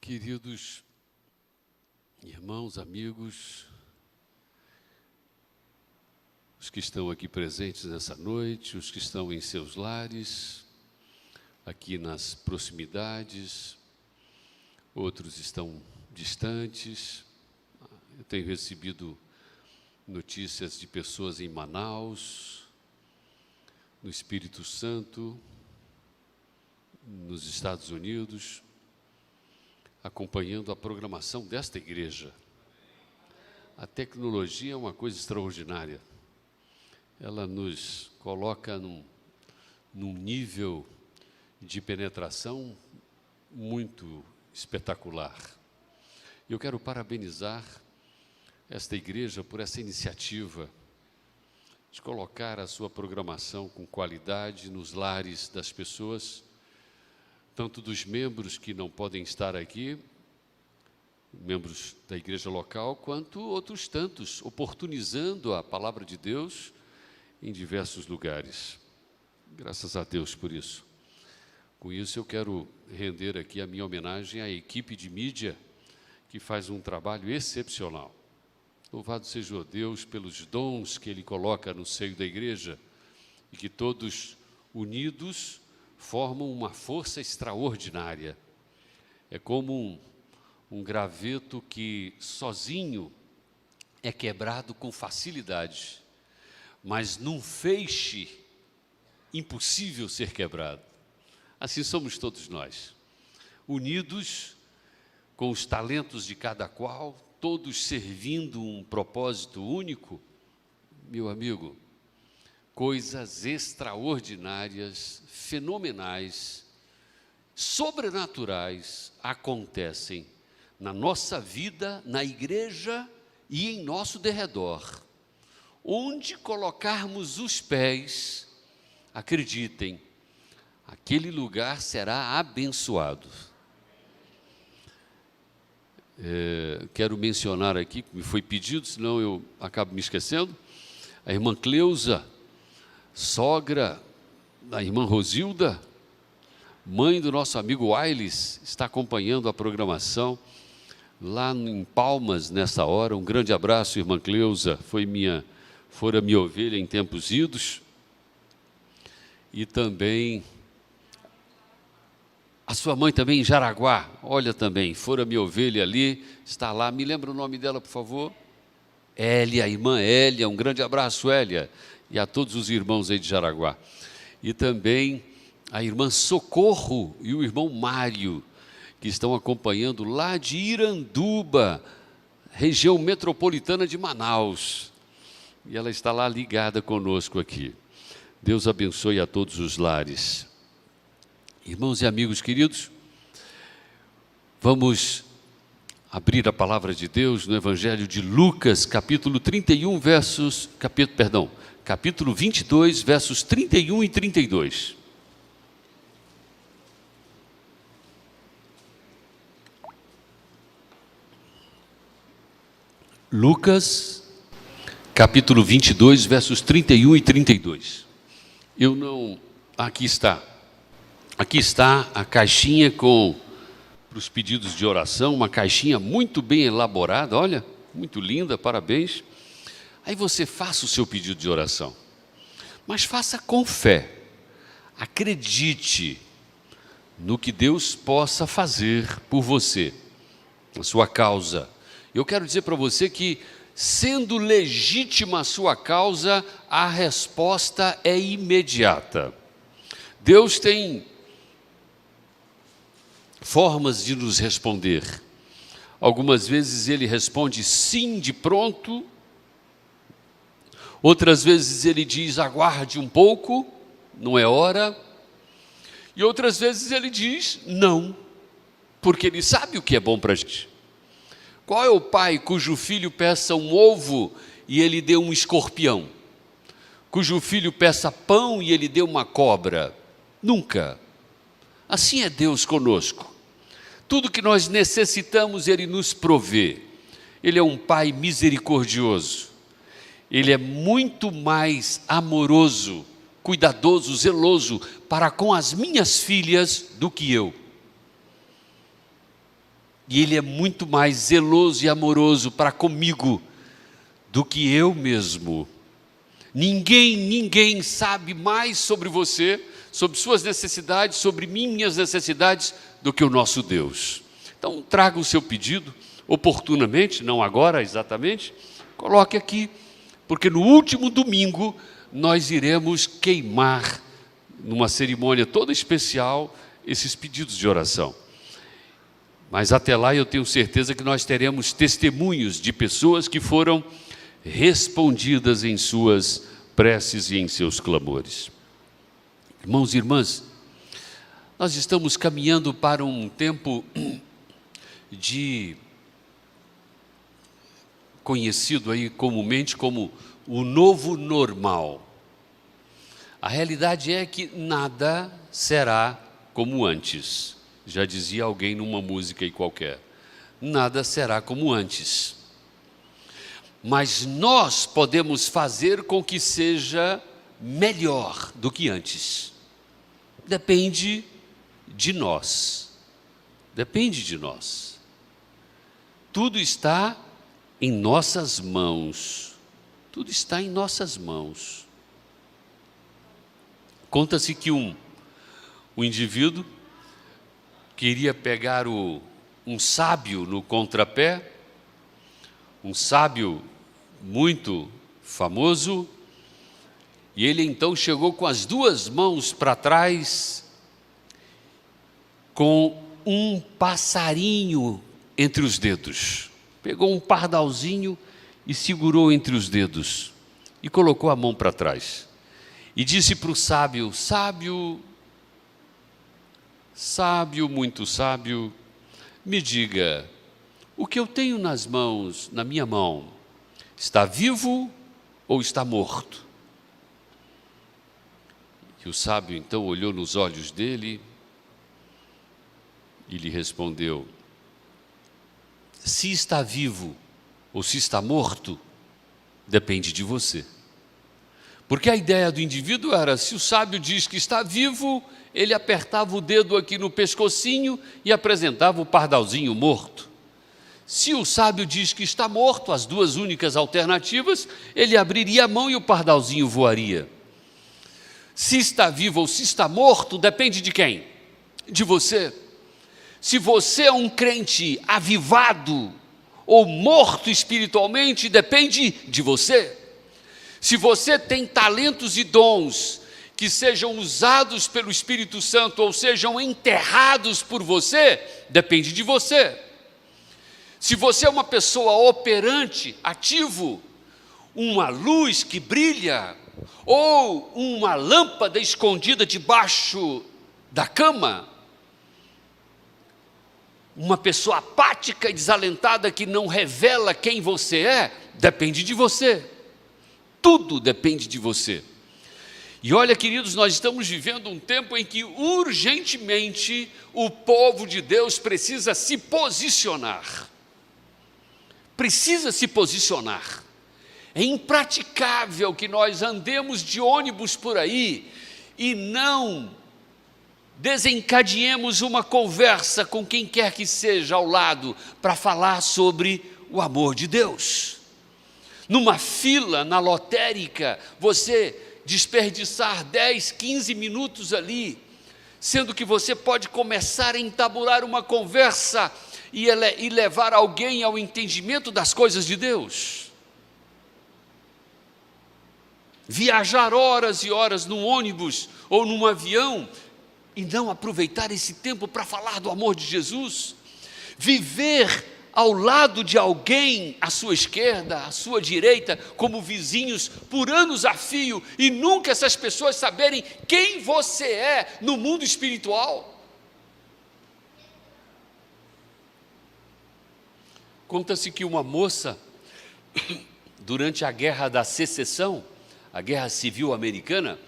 Queridos irmãos, amigos, os que estão aqui presentes nessa noite, os que estão em seus lares, aqui nas proximidades, outros estão distantes. Eu tenho recebido notícias de pessoas em Manaus, no Espírito Santo, nos Estados Unidos, acompanhando a programação desta igreja. A tecnologia é uma coisa extraordinária. Ela nos coloca num nível de penetração muito espetacular. Eu quero parabenizar esta igreja por essa iniciativa de colocar a sua programação com qualidade nos lares das pessoas, tanto dos membros que não podem estar aqui, membros da igreja local, quanto outros tantos, oportunizando a palavra de Deus em diversos lugares. Graças a Deus por isso. Com isso eu quero render aqui a minha homenagem à equipe de mídia, que faz um trabalho excepcional. Louvado seja o Deus pelos dons que Ele coloca no seio da igreja, e que todos unidos formam uma força extraordinária. É como um graveto que sozinho é quebrado com facilidade, mas num feixe impossível ser quebrado. Assim somos todos nós, unidos com os talentos de cada qual, todos servindo um propósito único. Meu amigo, coisas extraordinárias, fenomenais, sobrenaturais acontecem na nossa vida, na igreja e em nosso derredor. Onde colocarmos os pés, acreditem, aquele lugar será abençoado. Quero mencionar aqui, que me foi pedido, senão eu acabo me esquecendo, a irmã Cleusa, sogra da irmã Rosilda, mãe do nosso amigo Ailes, está acompanhando a programação lá em Palmas nessa hora. Um grande abraço, irmã Cleusa, fora minha ovelha em tempos idos. E também a sua mãe também em Jaraguá, olha também, fora minha ovelha ali, está lá. Me lembra o nome dela, por favor? Hélia, a irmã Hélia, um grande abraço, Hélia, e a todos os irmãos aí de Jaraguá. E também a irmã Socorro e o irmão Mário, que estão acompanhando lá de Iranduba, região metropolitana de Manaus. E ela está lá ligada conosco aqui. Deus abençoe a todos os lares. Irmãos e amigos queridos, vamos abrir a palavra de Deus no Evangelho de Lucas, capítulo 22, versos 31 e 32. Lucas, capítulo 22, versos 31 e 32. Aqui está a caixinha para os pedidos de oração, uma caixinha muito bem elaborada, olha, muito linda, parabéns. Aí você faça o seu pedido de oração, mas faça com fé, acredite no que Deus possa fazer por você, na sua causa. Eu quero dizer para você que, sendo legítima a sua causa, a resposta é imediata. Deus tem formas de nos responder. Algumas vezes Ele responde sim de pronto, outras vezes Ele diz aguarde um pouco, não é hora, e outras vezes Ele diz não, porque Ele sabe o que é bom para a gente. Qual é o pai cujo filho peça um ovo e ele dê um escorpião? Cujo filho peça pão e ele dê uma cobra? Nunca. Assim é Deus conosco. Tudo que nós necessitamos, Ele nos provê. Ele é um Pai misericordioso. Ele é muito mais amoroso, cuidadoso, zeloso para com as minhas filhas do que eu. E Ele é muito mais zeloso e amoroso para comigo do que eu mesmo. Ninguém sabe mais sobre você, sobre suas necessidades, sobre minhas necessidades, do que o nosso Deus. Então, traga o seu pedido oportunamente, não agora exatamente, coloque aqui, porque no último domingo nós iremos queimar, numa cerimônia toda especial, esses pedidos de oração. Mas até lá eu tenho certeza que nós teremos testemunhos de pessoas que foram respondidas em suas preces e em seus clamores. Irmãos e irmãs, nós estamos caminhando para um tempo conhecido aí comumente como o novo normal. A realidade é que nada será como antes. Já dizia alguém numa música aí qualquer. Nada será como antes. Mas nós podemos fazer com que seja melhor do que antes. Depende de nós. Depende de nós. Tudo está em nossas mãos. Tudo está em nossas mãos. Conta-se que um indivíduo queria pegar um sábio no contrapé, um sábio muito famoso, e ele então chegou com as duas mãos para trás, com um passarinho entre os dedos. Pegou um pardalzinho e segurou entre os dedos, e colocou a mão para trás. E disse para o sábio: sábio, muito sábio, me diga, o que eu tenho nas mãos, na minha mão, está vivo ou está morto? E o sábio então olhou nos olhos dele e lhe respondeu: se está vivo ou se está morto, depende de você. Porque a ideia do indivíduo era, se o sábio diz que está vivo, ele apertava o dedo aqui no pescocinho e apresentava o pardalzinho morto. Se o sábio diz que está morto, as duas únicas alternativas, ele abriria a mão e o pardalzinho voaria. Se está vivo ou se está morto, depende de quem? De você. Se você é um crente avivado ou morto espiritualmente, depende de você. Se você tem talentos e dons que sejam usados pelo Espírito Santo ou sejam enterrados por você, depende de você. Se você é uma pessoa operante, ativo, uma luz que brilha, ou uma lâmpada escondida debaixo da cama, uma pessoa apática e desalentada que não revela quem você é, depende de você. Tudo depende de você. E olha, queridos, nós estamos vivendo um tempo em que urgentemente o povo de Deus precisa se posicionar. Precisa se posicionar. É impraticável que nós andemos de ônibus por aí e não desencadeemos uma conversa com quem quer que seja ao lado para falar sobre o amor de Deus. Numa fila, na lotérica, você desperdiçar 10, 15 minutos ali, sendo que você pode começar a entabular uma conversa e levar alguém ao entendimento das coisas de Deus. Viajar horas e horas num ônibus ou num avião e não aproveitar esse tempo para falar do amor de Jesus. Viver ao lado de alguém, à sua esquerda, à sua direita, como vizinhos, por anos a fio, e nunca essas pessoas saberem quem você é no mundo espiritual. Conta-se que uma moça, durante a Guerra da Secessão, a Guerra Civil Americana,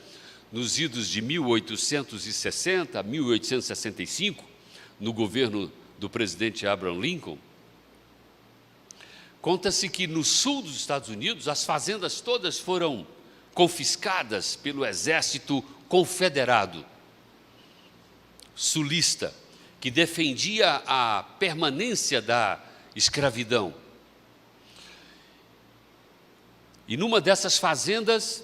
nos idos de 1860 a 1865, no governo do presidente Abraham Lincoln, conta-se que no sul dos Estados Unidos, as fazendas todas foram confiscadas pelo exército confederado, sulista, que defendia a permanência da escravidão. E numa dessas fazendas,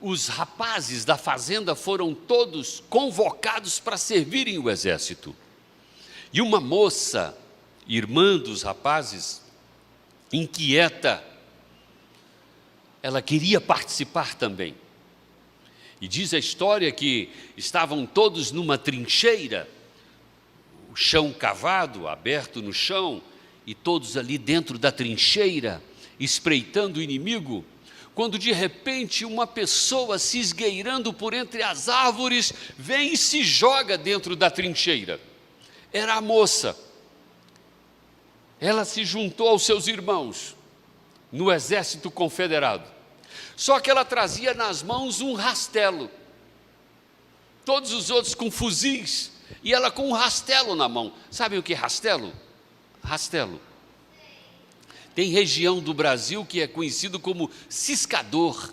os rapazes da fazenda foram todos convocados para servirem o exército. E uma moça, irmã dos rapazes, inquieta, ela queria participar também. E diz a história que estavam todos numa trincheira, o chão cavado, aberto no chão, e todos ali dentro da trincheira, espreitando o inimigo, quando de repente uma pessoa se esgueirando por entre as árvores, vem e se joga dentro da trincheira. Era a moça. Ela se juntou aos seus irmãos no exército confederado. Só que ela trazia nas mãos um rastelo. Todos os outros com fuzis, e ela com um rastelo na mão. Sabem o que é rastelo? Rastelo. Tem região do Brasil que é conhecido como ciscador.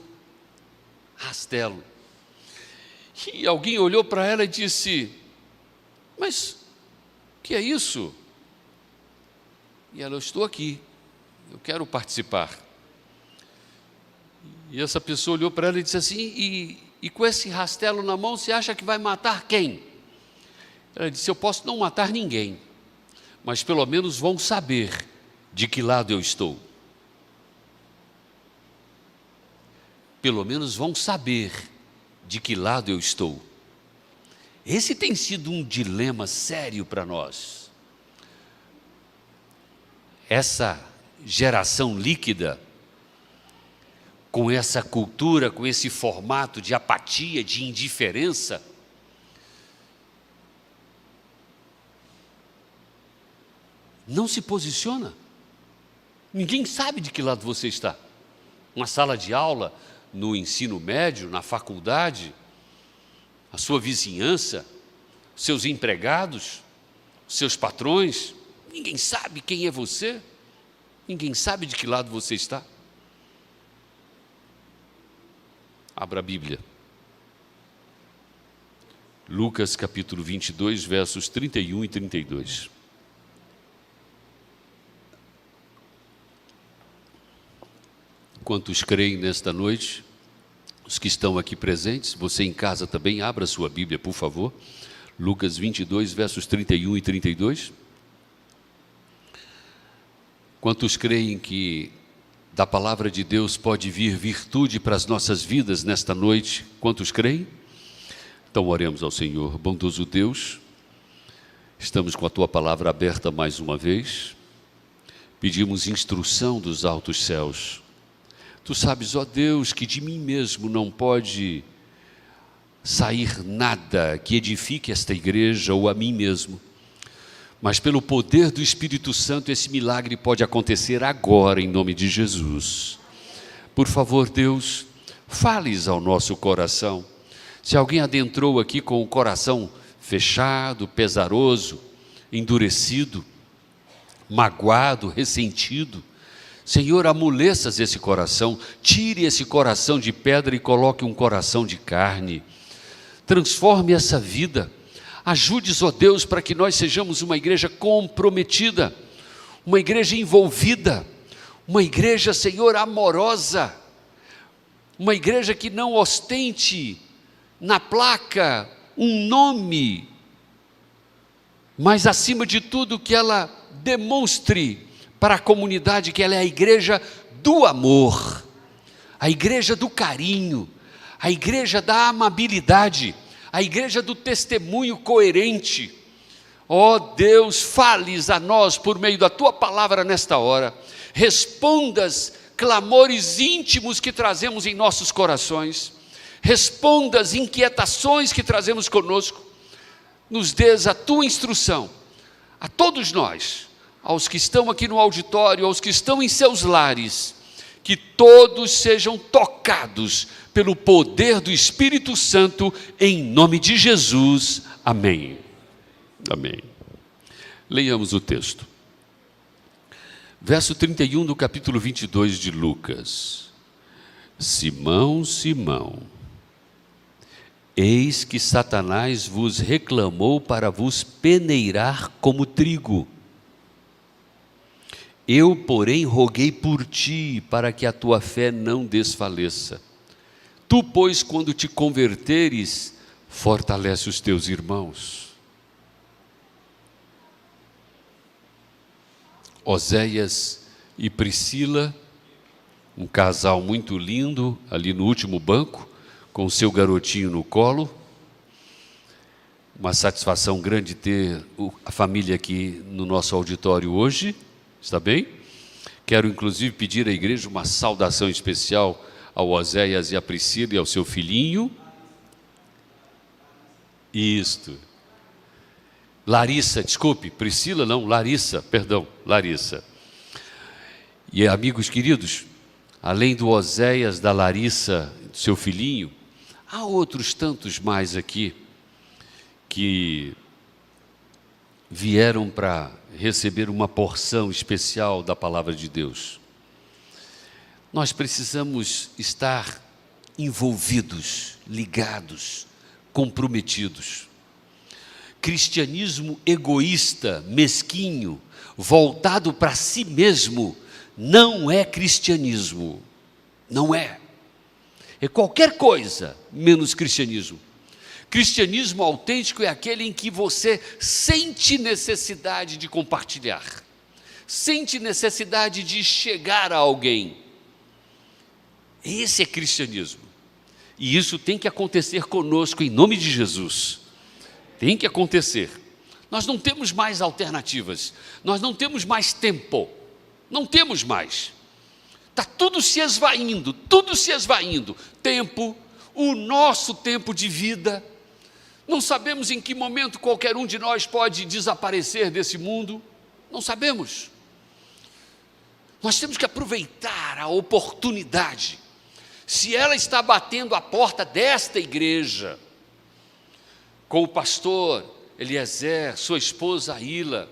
Rastelo. E alguém olhou para ela e disse: mas o que é isso? E ela: eu estou aqui, eu quero participar. E essa pessoa olhou para ela e disse assim: e com esse rastelo na mão, você acha que vai matar quem? Ela disse: eu posso não matar ninguém, mas pelo menos vão saber de que lado eu estou. Pelo menos vão saber de que lado eu estou. Esse tem sido um dilema sério para nós. Essa geração líquida, com essa cultura, com esse formato de apatia, de indiferença, não se posiciona. Ninguém sabe de que lado você está. Uma sala de aula, no ensino médio, na faculdade, a sua vizinhança, seus empregados, seus patrões, ninguém sabe quem é você, ninguém sabe de que lado você está. Abra a Bíblia. Lucas capítulo 22, versos 31 e 32. Quantos creem nesta noite? Os que estão aqui presentes, você em casa também, abra sua Bíblia, por favor. Lucas 22, versos 31 e 32. Quantos creem que da palavra de Deus pode vir virtude para as nossas vidas nesta noite? Quantos creem? Então oremos ao Senhor. Bondoso Deus, estamos com a Tua palavra aberta mais uma vez. Pedimos instrução dos altos céus. Tu sabes, ó Deus, que de mim mesmo não pode sair nada que edifique esta igreja ou a mim mesmo. Mas pelo poder do Espírito Santo, esse milagre pode acontecer agora, em nome de Jesus. Por favor, Deus, fales ao nosso coração. Se alguém adentrou aqui com o coração fechado, pesaroso, endurecido, magoado, ressentido, Senhor, amoleças esse coração, tire esse coração de pedra e coloque um coração de carne. Transforme essa vida. Ajude-nos, ó Deus, para que nós sejamos uma igreja comprometida, uma igreja envolvida, uma igreja, Senhor, amorosa, uma igreja que não ostente na placa um nome, mas acima de tudo que ela demonstre para a comunidade que ela é a igreja do amor, a igreja do carinho, a igreja da amabilidade, a igreja do testemunho coerente. Ó Deus, fales a nós por meio da Tua palavra nesta hora, respondas clamores íntimos que trazemos em nossos corações, respondas inquietações que trazemos conosco, nos dês a Tua instrução, a todos nós, aos que estão aqui no auditório, aos que estão em seus lares, que todos sejam tocados pelo poder do Espírito Santo, em nome de Jesus, amém. Amém. Leiamos o texto. Verso 31 do capítulo 22 de Lucas. Simão, Simão, Eis que Satanás vos reclamou para vos peneirar como trigo. Eu, porém, roguei por ti, para que a tua fé não desfaleça. Tu, pois, quando te converteres, fortalece os teus irmãos. Oséias e Priscila, um casal muito lindo, ali no último banco, com o seu garotinho no colo. Uma satisfação grande ter a família aqui no nosso auditório hoje, está bem? Quero inclusive pedir à igreja uma saudação especial ao Oséias e à Priscila e ao seu filhinho. Isto. Larissa, desculpe, Priscila não, Larissa, perdão, Larissa. E amigos queridos, além do Oséias, da Larissa, do seu filhinho, há outros tantos mais aqui que vieram para receber uma porção especial da palavra de Deus. Nós precisamos estar envolvidos, ligados, comprometidos. Cristianismo egoísta, mesquinho, voltado para si mesmo, não é cristianismo. Não é. É qualquer coisa menos cristianismo. Cristianismo autêntico é aquele em que você sente necessidade de compartilhar, sente necessidade de chegar a alguém. Esse é cristianismo. E isso tem que acontecer conosco em nome de Jesus. Tem que acontecer. Nós não temos mais alternativas, nós não temos mais tempo, não temos mais. Está tudo se esvaindo, tempo, o nosso tempo de vida. Não sabemos em que momento qualquer um de nós pode desaparecer desse mundo, não sabemos. Nós temos que aproveitar a oportunidade. Se ela está batendo a porta desta igreja, com o pastor Eliezer, sua esposa Aila,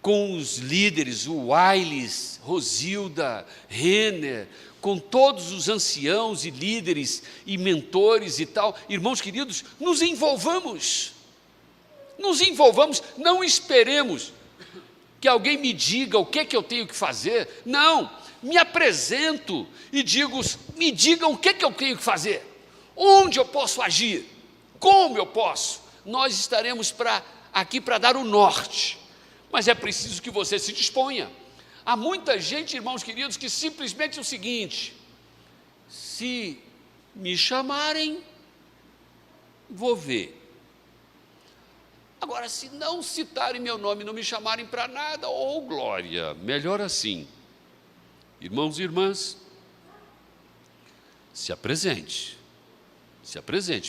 com os líderes, o Ailes, Rosilda, Renner, com todos os anciãos e líderes e mentores e tal, irmãos queridos, nos envolvamos, não esperemos que alguém me diga o que é que eu tenho que fazer, não, me apresento e me digam o que é que eu tenho que fazer, onde eu posso agir, como eu posso. Nós estaremos aqui para dar o norte, mas é preciso que você se disponha. Há muita gente, irmãos queridos, que simplesmente é o seguinte: se me chamarem, vou ver. Agora, se não citarem meu nome, não me chamarem para nada, glória, melhor assim. Irmãos e irmãs, se apresente,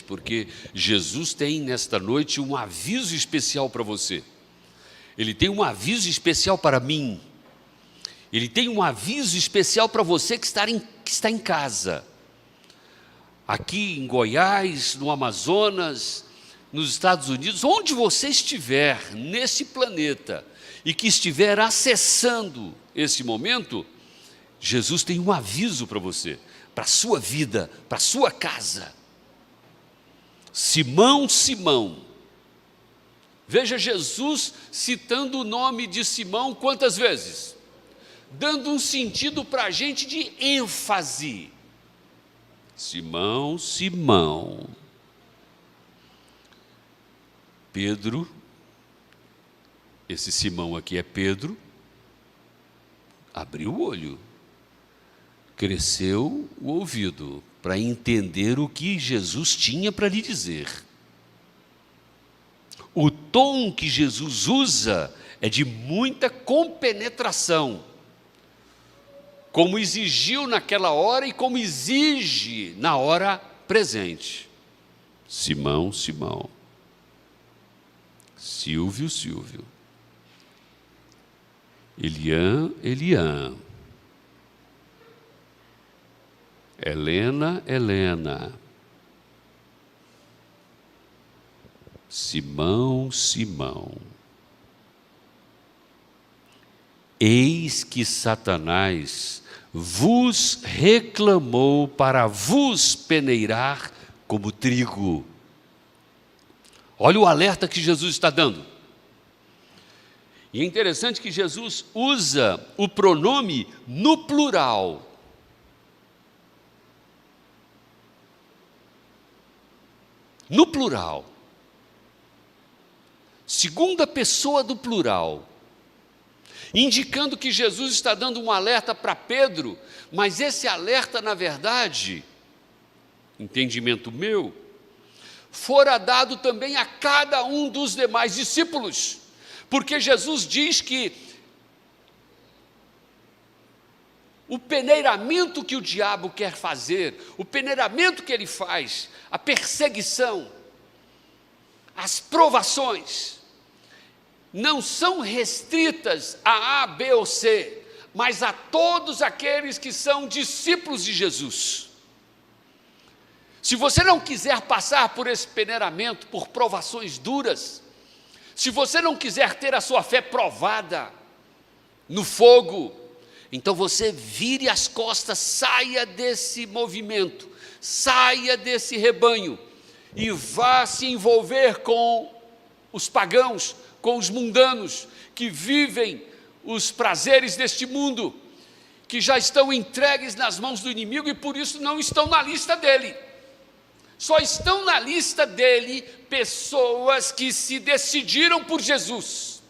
porque Jesus tem nesta noite um aviso especial para você. Ele tem um aviso especial para mim. Ele tem um aviso especial para você que está em casa. Aqui em Goiás, no Amazonas, nos Estados Unidos, onde você estiver nesse planeta e que estiver acessando esse momento, Jesus tem um aviso para você, para a sua vida, para a sua casa. Simão, Simão. Veja Jesus citando o nome de Simão quantas vezes? Dando um sentido para a gente de ênfase. Simão, Simão. Pedro, esse Simão aqui é Pedro, abriu o olho, cresceu o ouvido para entender o que Jesus tinha para lhe dizer. O tom que Jesus usa é de muita compenetração, como exigiu naquela hora e como exige na hora presente. Simão, Simão. Silvio, Silvio. Eliã, Eliã. Helena, Helena. Simão, Simão. Eis que Satanás vos reclamou para vos peneirar como trigo. Olha o alerta que Jesus está dando. E é interessante que Jesus usa o pronome no plural. No plural. Segunda pessoa do plural. Indicando que Jesus está dando um alerta para Pedro, mas esse alerta, na verdade, entendimento meu, fora dado também a cada um dos demais discípulos. Porque Jesus diz que o peneiramento que o diabo quer fazer, o peneiramento que ele faz, a perseguição, as provações, não são restritas a A, B ou C, mas a todos aqueles que são discípulos de Jesus. Se você não quiser passar por esse peneiramento, por provações duras, se você não quiser ter a sua fé provada no fogo, então você vire as costas, saia desse movimento, saia desse rebanho e vá se envolver com os pagãos, com os mundanos que vivem os prazeres deste mundo, que já estão entregues nas mãos do inimigo e por isso não estão na lista dele. Só estão na lista dele pessoas que se decidiram por Jesus.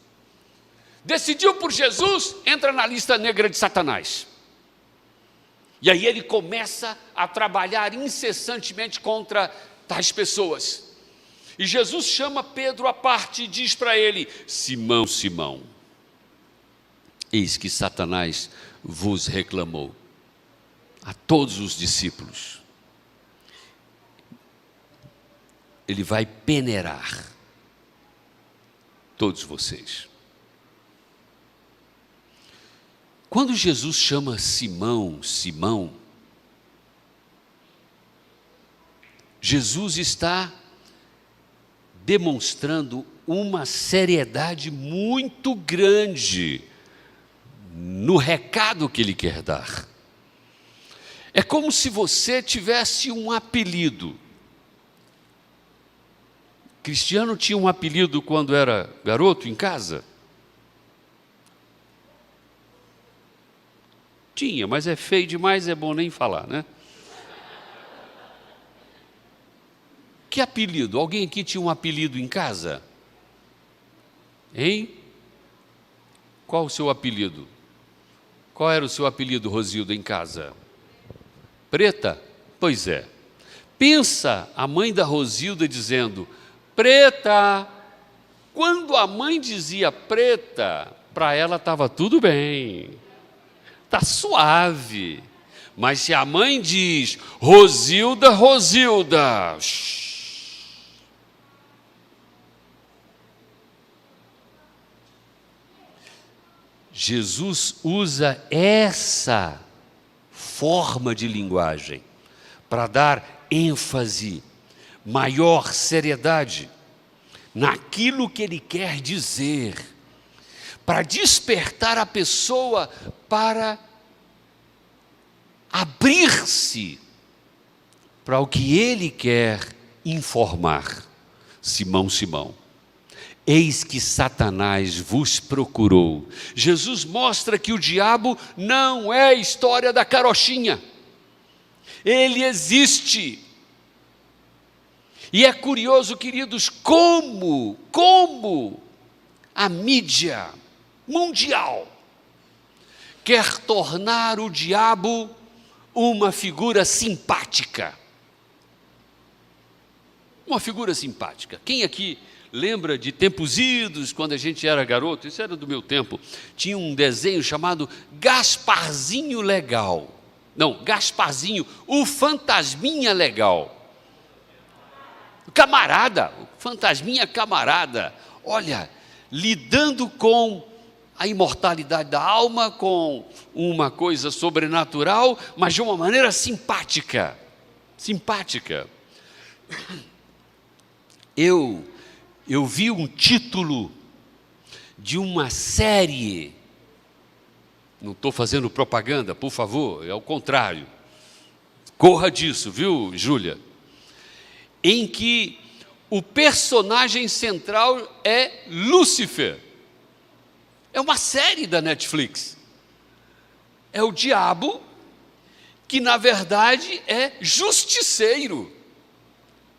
Decidiu por Jesus, entra na lista negra de Satanás. E aí ele começa a trabalhar incessantemente contra tais pessoas. E Jesus chama Pedro à parte e diz para ele: Simão, Simão, eis que Satanás vos reclamou, a todos os discípulos. Ele vai peneirar todos vocês. Quando Jesus chama Simão, Simão, Jesus está demonstrando uma seriedade muito grande no recado que ele quer dar. É como se você tivesse um apelido. Cristiano tinha um apelido quando era garoto em casa? Tinha, mas é feio demais, é bom nem falar, né? Que apelido? Alguém aqui tinha um apelido em casa? Hein? Qual o seu apelido? Qual era o seu apelido, Rosilda, em casa? Preta? Pois é. Pensa a mãe da Rosilda dizendo: Preta. Quando a mãe dizia Preta, para ela estava tudo bem, está suave. Mas se a mãe diz Rosilda, Rosilda, Jesus usa essa forma de linguagem para dar ênfase, maior seriedade naquilo que ele quer dizer, para despertar a pessoa para abrir-se para o que ele quer informar. Simão, Simão, eis que Satanás vos procurou. Jesus mostra que o diabo não é a história da carochinha. Ele existe. E é curioso, queridos, como a mídia mundial quer tornar o diabo uma figura simpática. Uma figura simpática. Quem aqui lembra de tempos idos, quando a gente era garoto? Isso era do meu tempo. Tinha um desenho chamado Gasparzinho Legal. Não, Gasparzinho, o Fantasminha Legal. Camarada, o Fantasminha Camarada. Olha, lidando com a imortalidade da alma, com uma coisa sobrenatural, mas de uma maneira simpática. Simpática. Eu vi um título de uma série, não estou fazendo propaganda, por favor, é ao contrário, corra disso, viu, Júlia? Em que o personagem central é Lúcifer. É uma série da Netflix. É o diabo que, na verdade, é justiceiro.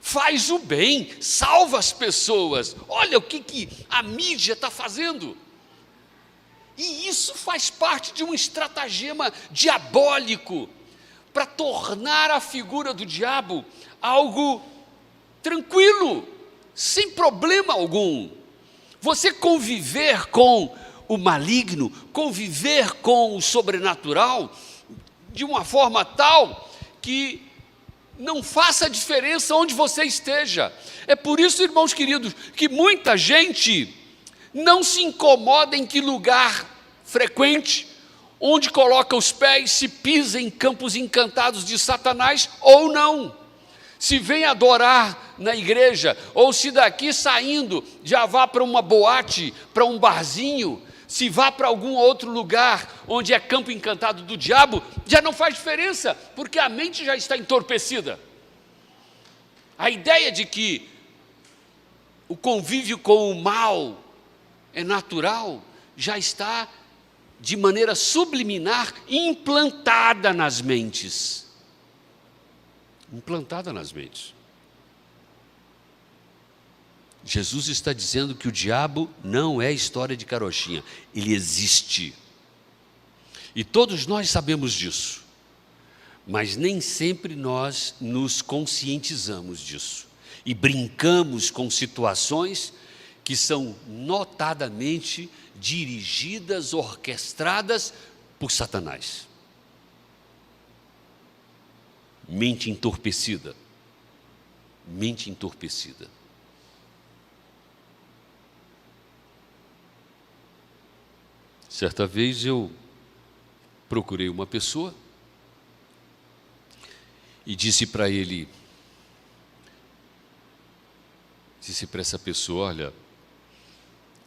Faz o bem, salva as pessoas. Olha o que a mídia está fazendo. E isso faz parte de um estratagema diabólico para tornar a figura do diabo algo tranquilo, sem problema algum. Você conviver com o maligno, conviver com o sobrenatural, de uma forma tal que não faça diferença onde você esteja. É por isso, irmãos queridos, que muita gente não se incomoda em que lugar frequente, onde coloca os pés, se pisa em campos encantados de Satanás ou não. Se vem adorar na igreja, ou se daqui saindo já vá para uma boate, para um barzinho, se vá para algum outro lugar onde é campo encantado do diabo, já não faz diferença, porque a mente já está entorpecida. A ideia de que o convívio com o mal é natural, já está de maneira subliminar implantada nas mentes. Implantada nas mentes. Jesus está dizendo que o diabo não é história de carochinha, ele existe. E todos nós sabemos disso, mas nem sempre nós nos conscientizamos disso e brincamos com situações que são notadamente dirigidas, orquestradas por Satanás. Mente entorpecida. Mente entorpecida. Certa vez eu procurei uma pessoa e disse para essa pessoa, olha,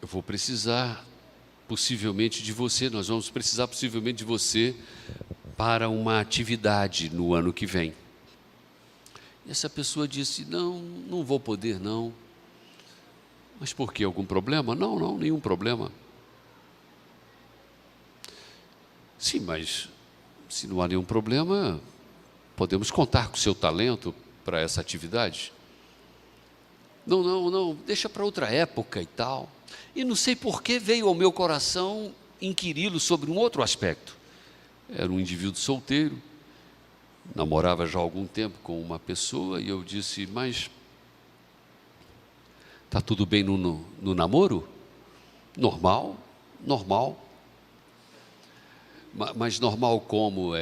eu vou precisar possivelmente de você, nós vamos precisar possivelmente de você para uma atividade no ano que vem. E essa pessoa disse, não vou poder não. Mas por quê? Algum problema? Não, nenhum problema. Sim, mas se não há nenhum problema, podemos contar com o seu talento para essa atividade? Não, deixa para outra época e tal. E não sei por que veio ao meu coração inquiri-lo sobre um outro aspecto. Era um indivíduo solteiro, namorava já há algum tempo com uma pessoa, e eu disse, mas está tudo bem no namoro? Normal. Mas normal como?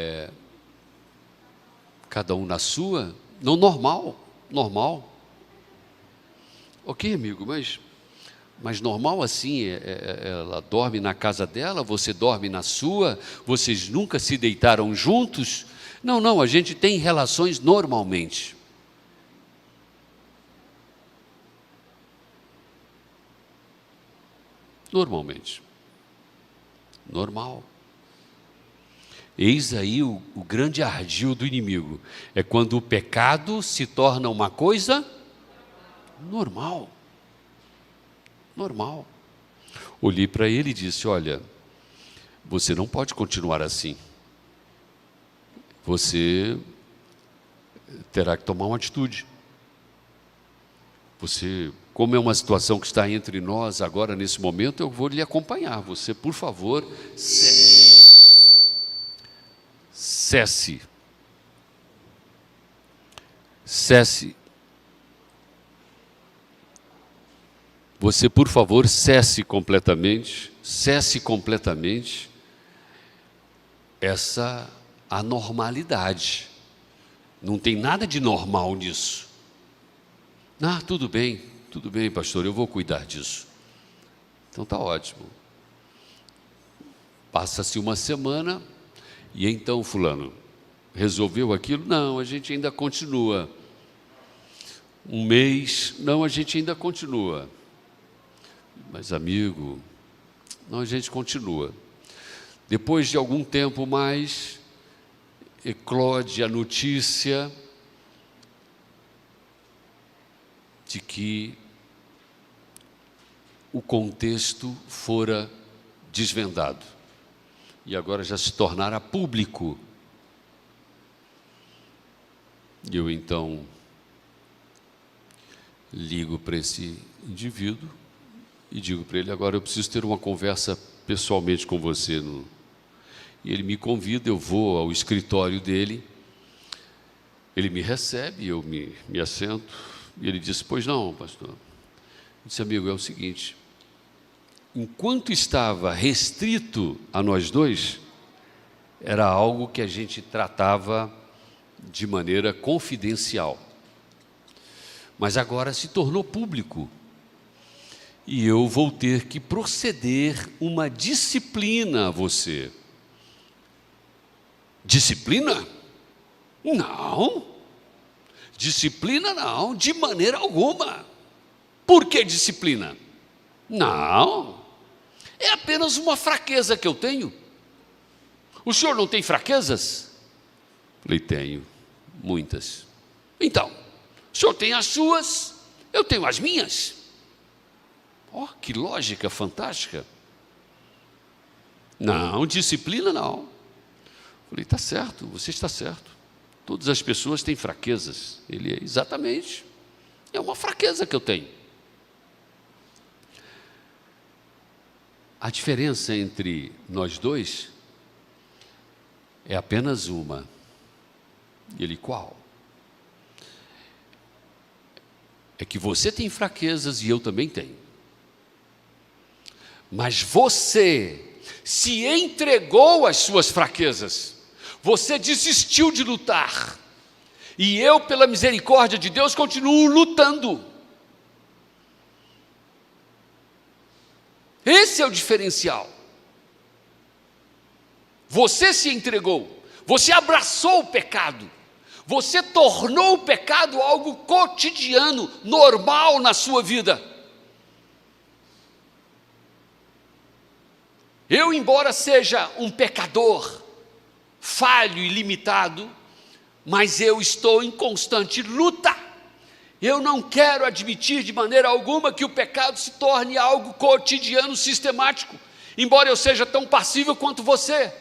Cada um na sua? Não, normal. Ok, amigo, mas normal assim, ela dorme na casa dela, você dorme na sua, vocês nunca se deitaram juntos? Não, a gente tem relações normalmente. Normal. Eis aí o grande ardil do inimigo. É quando o pecado se torna uma coisa normal. Olhei para ele e disse, olha, você não pode continuar assim. Você terá que tomar uma atitude. Você, como é uma situação que está entre nós agora, nesse momento, eu vou lhe acompanhar. Você, por favor, cesse. Você, por favor, cesse completamente essa anormalidade. Não tem nada de normal nisso. Tudo bem, pastor, eu vou cuidar disso. Então está ótimo. Passa-se uma semana, e então fulano resolveu aquilo? Não, a gente ainda continua. Um mês, não, a gente ainda continua. Mas amigo, não, a gente continua. Depois de algum tempo mais, eclode a notícia de que o contexto fora desvendado e agora já se tornara público. E eu então ligo para esse indivíduo e digo para ele: agora eu preciso ter uma conversa pessoalmente com você. E ele me convida, eu vou ao escritório dele, ele me recebe, eu me assento, e ele disse: pois não, pastor. Eu disse: amigo, é o seguinte, enquanto estava restrito a nós dois, era algo que a gente tratava de maneira confidencial, mas agora se tornou público, e eu vou ter que proceder uma disciplina a você. Disciplina? Não. Disciplina não, de maneira alguma. Por que disciplina? Não. É apenas uma fraqueza que eu tenho. O senhor não tem fraquezas? Falei: tenho, muitas. Então, o senhor tem as suas, eu tenho as minhas. Oh, que lógica fantástica. Não, disciplina não. Falei: está certo, você está certo. Todas as pessoas têm fraquezas. Ele: é exatamente. É uma fraqueza que eu tenho. A diferença entre nós dois é apenas uma. Ele: qual? É que você tem fraquezas e eu também tenho. Mas você se entregou às suas fraquezas. Você desistiu de lutar. E eu, pela misericórdia de Deus, continuo lutando. Esse é o diferencial. Você se entregou. Você abraçou o pecado. Você tornou o pecado algo cotidiano, normal na sua vida. Eu, embora seja um pecador, falho e limitado, mas eu estou em constante luta. Eu não quero admitir de maneira alguma que o pecado se torne algo cotidiano, sistemático, embora eu seja tão passível quanto você.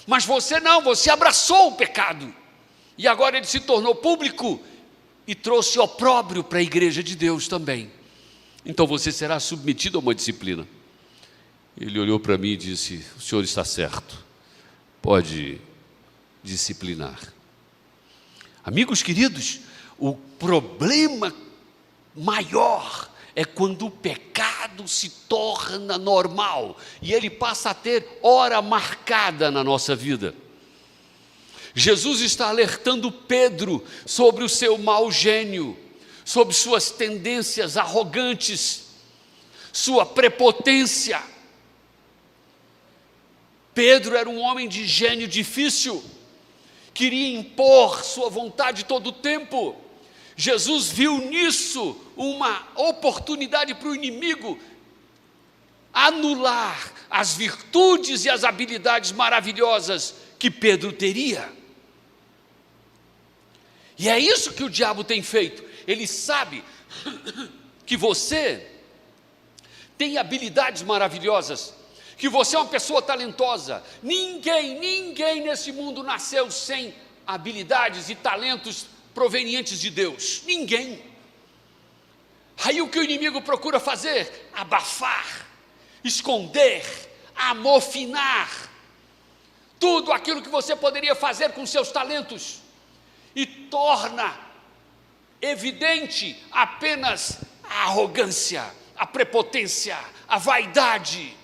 Mas você não, você abraçou o pecado, e agora ele se tornou público, e trouxe opróbrio para a igreja de Deus também. Então você será submetido a uma disciplina. Ele olhou para mim e disse: o senhor está certo, pode disciplinar. Amigos queridos, o problema maior é quando o pecado se torna normal e ele passa a ter hora marcada na nossa vida. Jesus está alertando Pedro sobre o seu mau gênio, sobre suas tendências arrogantes, sua prepotência. Pedro era um homem de gênio difícil, queria impor sua vontade todo o tempo. Jesus viu nisso uma oportunidade para o inimigo anular as virtudes e as habilidades maravilhosas que Pedro teria. E é isso que o diabo tem feito. Ele sabe que você tem habilidades maravilhosas, que você é uma pessoa talentosa. Ninguém nesse mundo nasceu sem habilidades e talentos provenientes de Deus. Ninguém. Aí o que o inimigo procura fazer? Abafar, esconder, amofinar tudo aquilo que você poderia fazer com seus talentos, e torna evidente apenas a arrogância, a prepotência, a vaidade.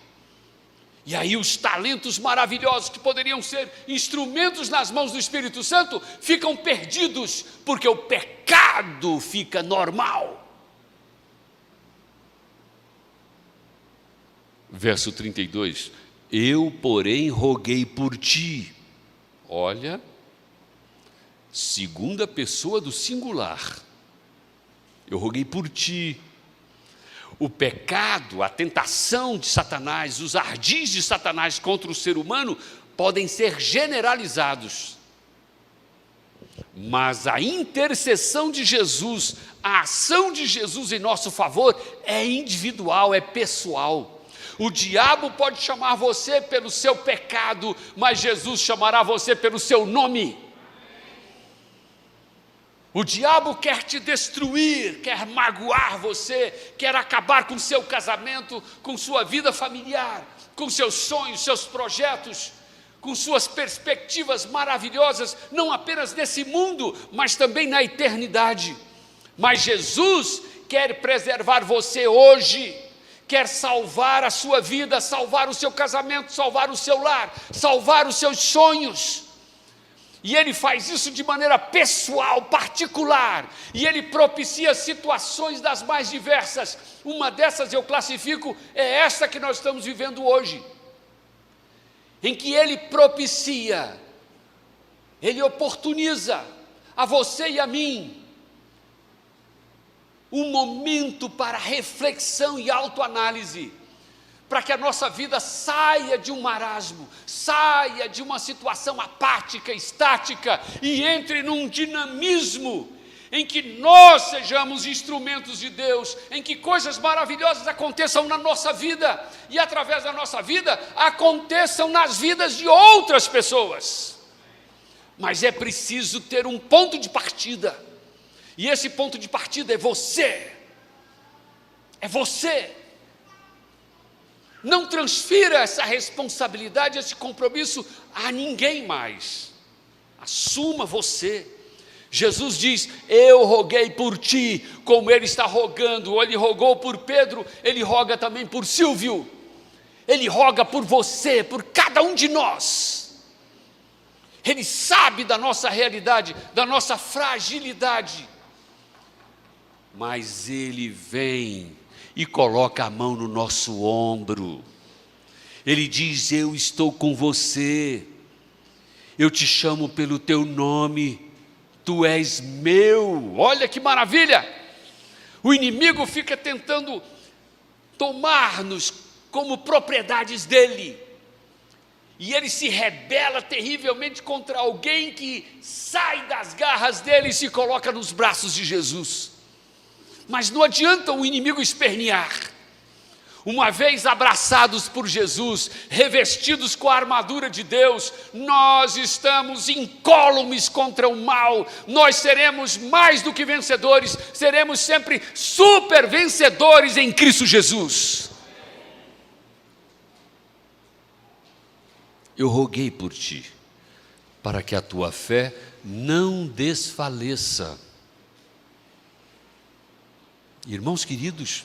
E aí os talentos maravilhosos que poderiam ser instrumentos nas mãos do Espírito Santo ficam perdidos, porque o pecado fica normal. Verso 32, eu, porém, roguei por ti. Olha, segunda pessoa do singular. Eu roguei por ti. O pecado, a tentação de Satanás, os ardis de Satanás contra o ser humano podem ser generalizados. Mas a intercessão de Jesus, a ação de Jesus em nosso favor é individual, é pessoal. O diabo pode chamar você pelo seu pecado, mas Jesus chamará você pelo seu nome. O diabo quer te destruir, quer magoar você, quer acabar com seu casamento, com sua vida familiar, com seus sonhos, seus projetos, com suas perspectivas maravilhosas, não apenas nesse mundo, mas também na eternidade. Mas Jesus quer preservar você hoje, quer salvar a sua vida, salvar o seu casamento, salvar o seu lar, salvar os seus sonhos. E Ele faz isso de maneira pessoal, particular, e Ele propicia situações das mais diversas. Uma dessas eu classifico, é essa que nós estamos vivendo hoje, em que Ele propicia, Ele oportuniza a você e a mim um momento para reflexão e autoanálise, para que a nossa vida saia de um marasmo, saia de uma situação apática, estática, e entre num dinamismo, em que nós sejamos instrumentos de Deus, em que coisas maravilhosas aconteçam na nossa vida, e através da nossa vida, aconteçam nas vidas de outras pessoas. Mas é preciso ter um ponto de partida, e esse ponto de partida é você. É você. Não transfira essa responsabilidade, esse compromisso a ninguém mais. Assuma você. Jesus diz: eu roguei por ti, como Ele está rogando. Ele rogou por Pedro, Ele roga também por Silvio. Ele roga por você, por cada um de nós. Ele sabe da nossa realidade, da nossa fragilidade. Mas Ele vem e coloca a mão no nosso ombro. Ele diz: eu estou com você, eu te chamo pelo teu nome, tu és meu. Olha que maravilha! O inimigo fica tentando tomar-nos como propriedades dele, e ele se rebela terrivelmente contra alguém que sai das garras dele e se coloca nos braços de Jesus. Mas não adianta o inimigo espernear. Uma vez abraçados por Jesus, revestidos com a armadura de Deus, nós estamos incólumes contra o mal. Nós seremos mais do que vencedores, seremos sempre super vencedores em Cristo Jesus. Eu roguei por ti, para que a tua fé não desfaleça. Irmãos queridos,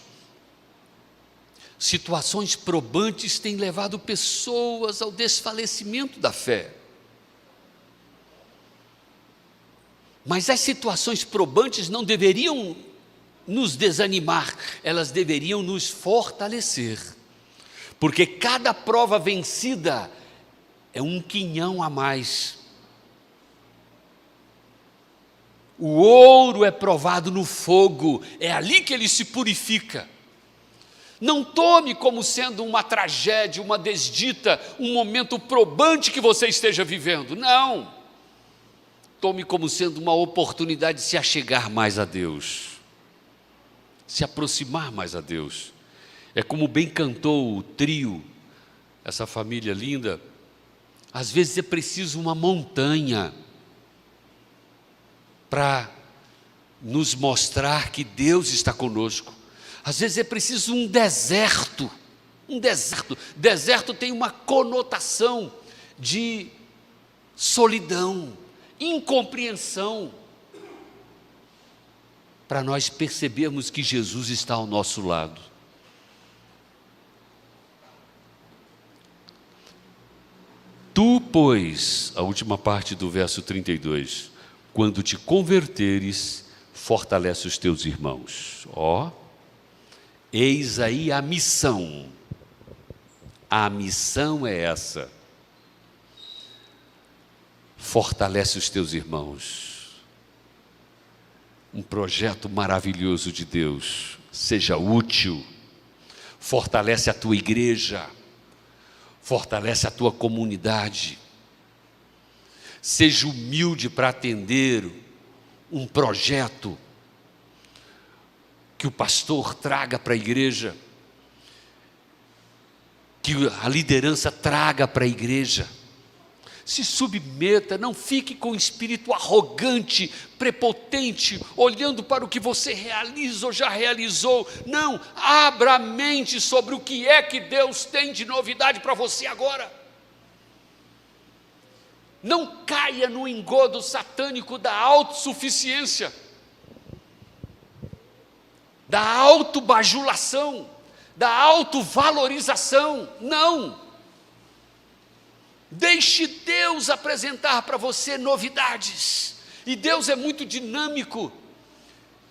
situações probantes têm levado pessoas ao desfalecimento da fé. Mas as situações probantes não deveriam nos desanimar, elas deveriam nos fortalecer, porque cada prova vencida é um quinhão a mais. O ouro é provado no fogo, é ali que ele se purifica. Não tome como sendo uma tragédia, uma desdita, um momento probante que você esteja vivendo. Não. Tome como sendo uma oportunidade de se achegar mais a Deus, se aproximar mais a Deus. É como bem cantou o trio, essa família linda. Às vezes é preciso uma montanha para nos mostrar que Deus está conosco. Às vezes é preciso um deserto. Deserto tem uma conotação de solidão, incompreensão, para nós percebermos que Jesus está ao nosso lado. Tu, pois, a última parte do verso 32, quando te converteres, fortalece os teus irmãos. Eis aí a missão. A missão é essa. Fortalece os teus irmãos. Um projeto maravilhoso de Deus. Seja útil. Fortalece a tua igreja. Fortalece a tua comunidade. Seja humilde para atender um projeto que o pastor traga para a igreja, que a liderança traga para a igreja. Se submeta, não fique com espírito arrogante, prepotente, olhando para o que você realiza ou já realizou. Não, abra a mente sobre o que é que Deus tem de novidade para você agora. Não caia no engodo satânico da autossuficiência, da autobajulação, da autovalorização. Não! Deixe Deus apresentar para você novidades. E Deus é muito dinâmico.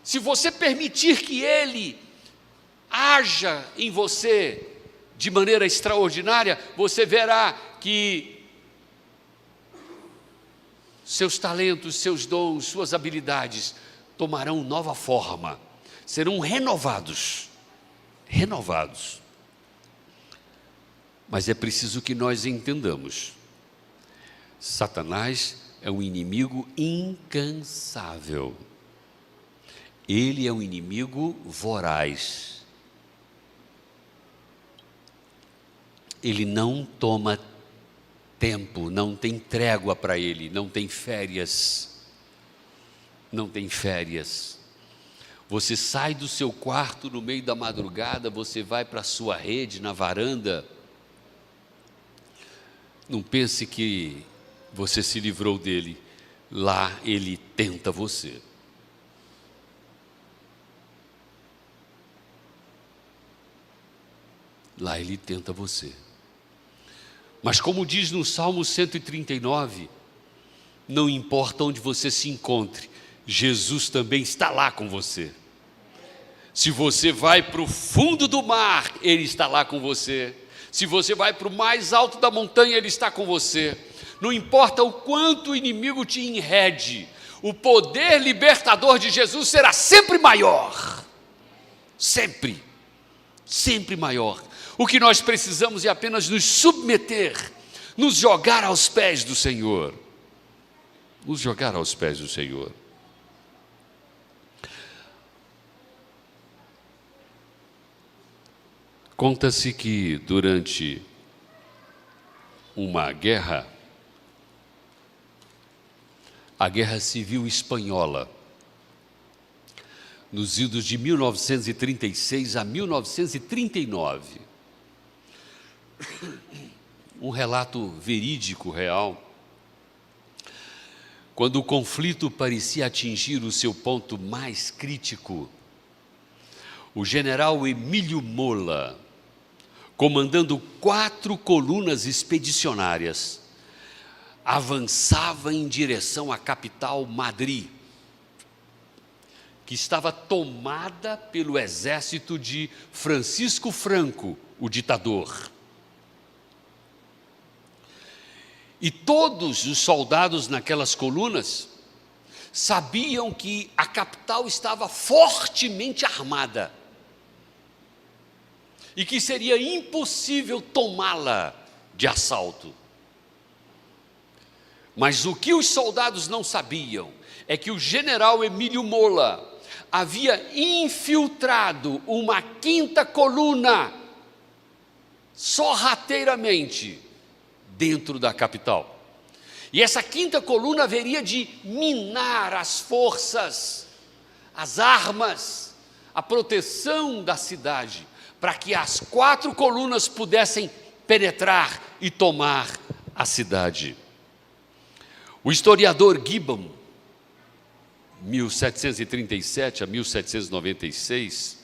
Se você permitir que Ele haja em você de maneira extraordinária, você verá que seus talentos, seus dons, suas habilidades tomarão nova forma, serão renovados. Mas é preciso que nós entendamos: Satanás é um inimigo incansável. Ele é um inimigo voraz. Ele não toma tempo, não tem trégua para ele, não tem férias. Não tem férias. Você sai do seu quarto no meio da madrugada, você vai para a sua rede na varanda. Não pense que você se livrou dele. Lá ele tenta você. Lá ele tenta você. Mas como diz no Salmo 139, não importa onde você se encontre, Jesus também está lá com você. Se você vai para o fundo do mar, Ele está lá com você. Se você vai para o mais alto da montanha, Ele está com você. Não importa o quanto o inimigo te enrede, o poder libertador de Jesus será sempre maior. Sempre maior. O que nós precisamos é apenas nos submeter, nos jogar aos pés do Senhor. Nos jogar aos pés do Senhor. Conta-se que durante uma guerra, a Guerra Civil Espanhola, nos idos de 1936 a 1939, um relato verídico, real, quando o conflito parecia atingir o seu ponto mais crítico, o general Emílio Mola, comandando 4 colunas expedicionárias, avançava em direção à capital Madrid, que estava tomada pelo exército de Francisco Franco, o ditador. E todos os soldados naquelas colunas sabiam que a capital estava fortemente armada e que seria impossível tomá-la de assalto. Mas o que os soldados não sabiam é que o general Emílio Mola havia infiltrado uma 5ª coluna sorrateiramente dentro da capital. E essa 5ª coluna haveria de minar as forças, as armas, a proteção da cidade, para que as 4 colunas pudessem penetrar e tomar a cidade. O historiador Gibbon, 1737 a 1796,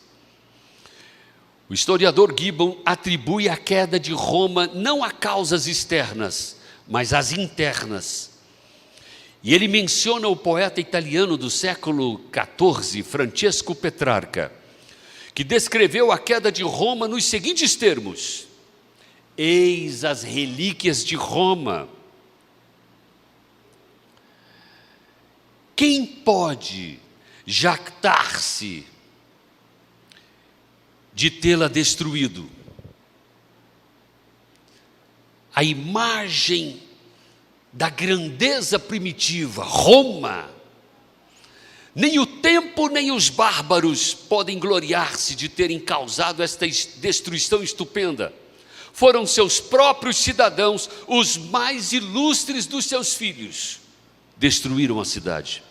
o historiador Gibbon atribui a queda de Roma não a causas externas, mas às internas. E ele menciona o poeta italiano do século XIV, Francesco Petrarca, que descreveu a queda de Roma nos seguintes termos: eis as relíquias de Roma. Quem pode jactar-se de tê-la destruído? A imagem da grandeza primitiva, Roma. Nem o tempo, nem os bárbaros podem gloriar-se de terem causado esta destruição estupenda. Foram seus próprios cidadãos, os mais ilustres dos seus filhos, destruíram a cidade.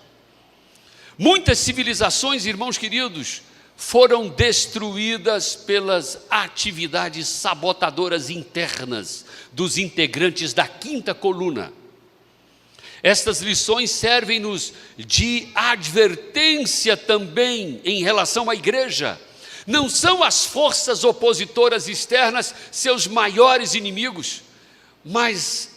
Muitas civilizações, irmãos queridos, foram destruídas pelas atividades sabotadoras internas dos integrantes da quinta coluna. Estas lições servem-nos de advertência também em relação à igreja. Não são as forças opositoras externas seus maiores inimigos, mas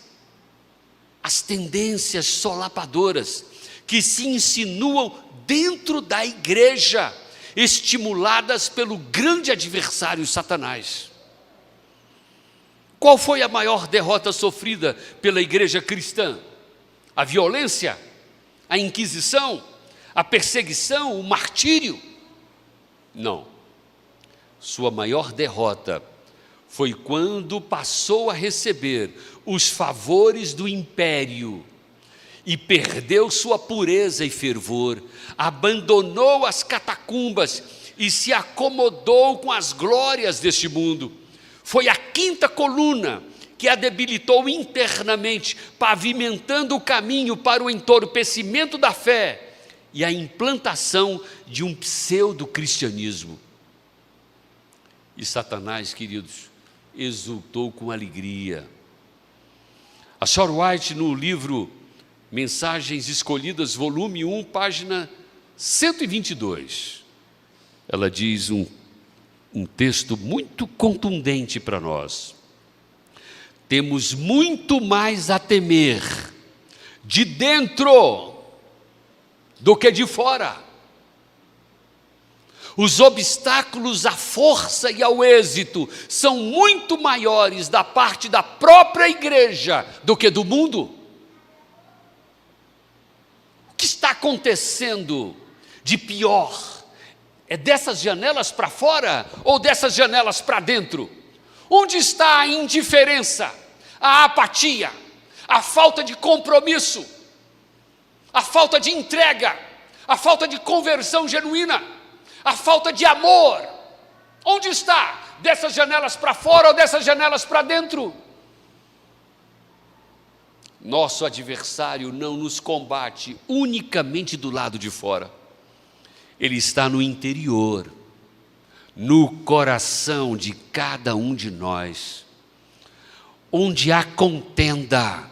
as tendências solapadoras que se insinuam dentro da igreja, estimuladas pelo grande adversário Satanás. Qual foi a maior derrota sofrida pela igreja cristã? A violência, a inquisição, a perseguição, o martírio? Não. Sua maior derrota foi quando passou a receber os favores do império e perdeu sua pureza e fervor, abandonou as catacumbas e se acomodou com as glórias deste mundo. Foi a quinta coluna que a debilitou internamente, pavimentando o caminho para o entorpecimento da fé e a implantação de um pseudo-cristianismo. E Satanás, queridos, exultou com alegria. A Shore White, no livro Mensagens Escolhidas, volume 1, página 122, ela diz um texto muito contundente para nós. Temos muito mais a temer de dentro do que de fora. Os obstáculos à força e ao êxito são muito maiores da parte da própria igreja do que do mundo. O que está acontecendo de pior? É dessas janelas para fora ou dessas janelas para dentro? Onde está a indiferença, a apatia, a falta de compromisso, a falta de entrega, a falta de conversão genuína, a falta de amor? Onde está? Dessas janelas para fora ou dessas janelas para dentro? Nosso adversário não nos combate unicamente do lado de fora. Ele está no interior, no coração de cada um de nós, onde há contenda,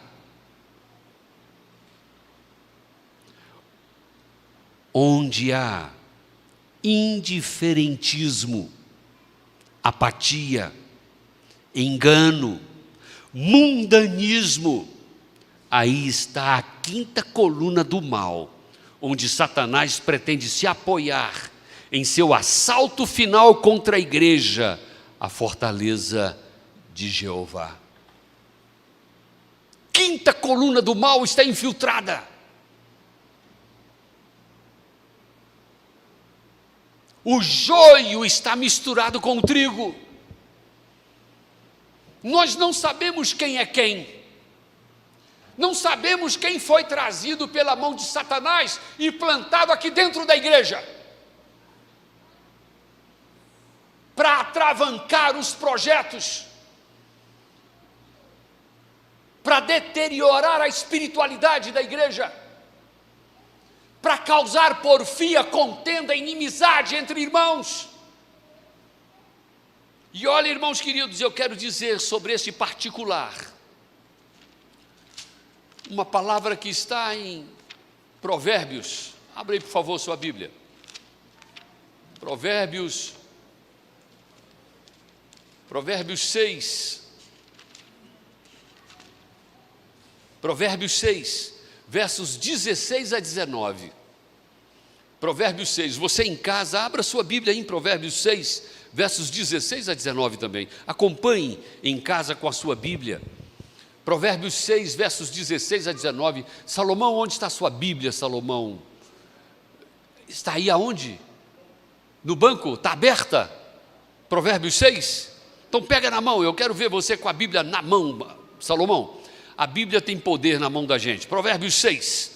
onde há indiferentismo, apatia, engano, mundanismo. Aí está a quinta coluna do mal, onde Satanás pretende se apoiar em seu assalto final contra a igreja, a fortaleza de Jeová. Quinta coluna do mal está infiltrada. O joio está misturado com o trigo. Nós não sabemos quem é quem. Não sabemos quem foi trazido pela mão de Satanás e plantado aqui dentro da igreja para atravancar os projetos, para deteriorar a espiritualidade da igreja, para causar porfia, contenda, inimizade entre irmãos. E olha, irmãos queridos, eu quero dizer sobre esse particular uma palavra que está em Provérbios. Abre aí, por favor, sua Bíblia. Provérbios 6. Provérbios 6, versos 16 a 19. Provérbios 6, você em casa, abra sua Bíblia aí em Provérbios 6, versos 16 a 19 também. Acompanhe em casa com a sua Bíblia. Provérbios 6, versos 16 a 19. Salomão, onde está a sua Bíblia, Salomão? Está aí aonde? No banco? Está aberta? Provérbios 6? Então pega na mão, eu quero ver você com a Bíblia na mão, Salomão. A Bíblia tem poder na mão da gente. Provérbios 6,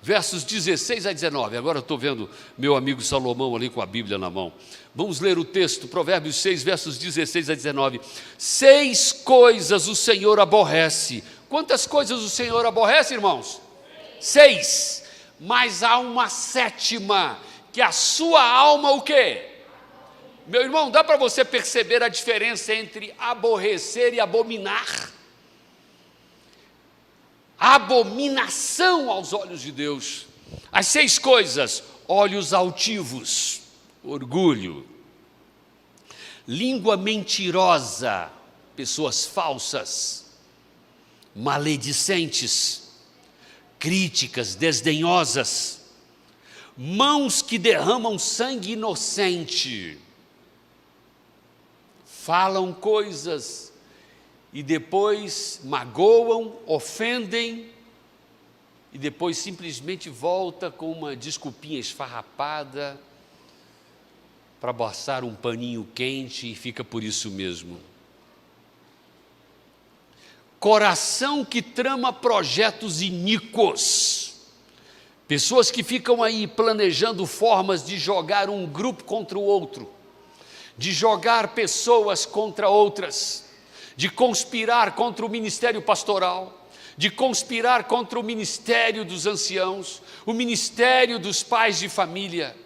versos 16 a 19. Agora eu estou vendo meu amigo Salomão ali com a Bíblia na mão. Vamos ler o texto, Provérbios 6, versos 16 a 19. 6 coisas o Senhor aborrece. Quantas coisas o Senhor aborrece, irmãos? 6. Mas há uma 7ª, que a sua alma o quê? Meu irmão, dá para você perceber a diferença entre aborrecer e abominar? Abominação aos olhos de Deus. As 6 coisas: olhos altivos, orgulho, língua mentirosa, pessoas falsas, maledicentes, críticas, desdenhosas, mãos que derramam sangue inocente, falam coisas e depois magoam, ofendem, e depois simplesmente volta com uma desculpinha esfarrapada para passar um paninho quente e fica por isso mesmo. Coração que trama projetos iníquos, pessoas que ficam aí planejando formas de jogar um grupo contra o outro, de jogar pessoas contra outras, de conspirar contra o ministério pastoral, de conspirar contra o ministério dos anciãos, o ministério dos pais de família,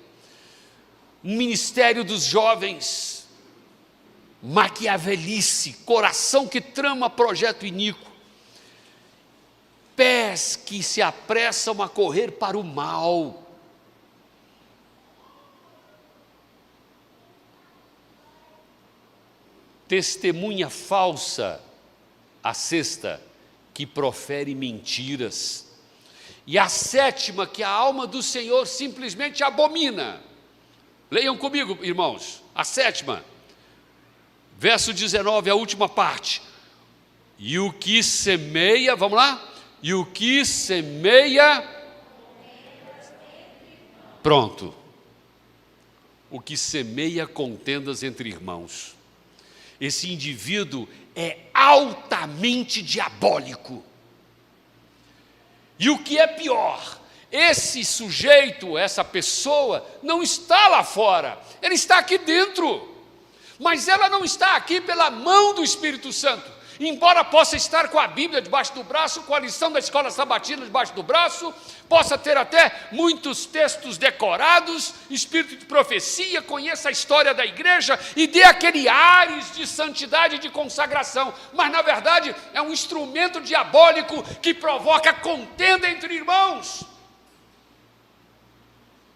o ministério dos jovens. Maquiavelice, coração que trama projeto iníquo, pés que se apressam a correr para o mal, testemunha falsa, a 6ª, que profere mentiras, e a 7ª, que a alma do Senhor simplesmente abomina. Leiam comigo, irmãos, a 7ª, verso 19, a última parte. E o que semeia, vamos lá? E o que semeia, pronto, o que semeia contendas entre irmãos. Esse indivíduo é altamente diabólico. E o que é pior, esse sujeito, essa pessoa, não está lá fora, ele está aqui dentro, mas ela não está aqui pela mão do Espírito Santo. Embora possa estar com a Bíblia debaixo do braço, com a lição da escola sabatina debaixo do braço, possa ter até muitos textos decorados, espírito de profecia, conheça a história da igreja e dê aquele ares de santidade e de consagração, mas na verdade é um instrumento diabólico que provoca contenda entre irmãos.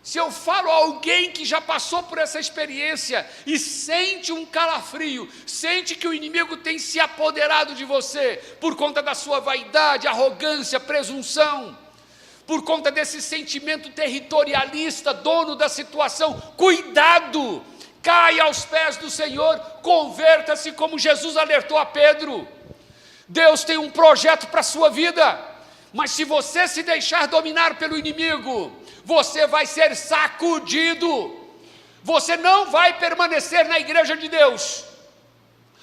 Se eu falo a alguém que já passou por essa experiência e sente um calafrio, sente que o inimigo tem se apoderado de você por conta da sua vaidade, arrogância, presunção, por conta desse sentimento territorialista, dono da situação, cuidado, caia aos pés do Senhor, converta-se como Jesus alertou a Pedro. Deus tem um projeto para a sua vida, mas se você se deixar dominar pelo inimigo, você vai ser sacudido, você não vai permanecer na igreja de Deus,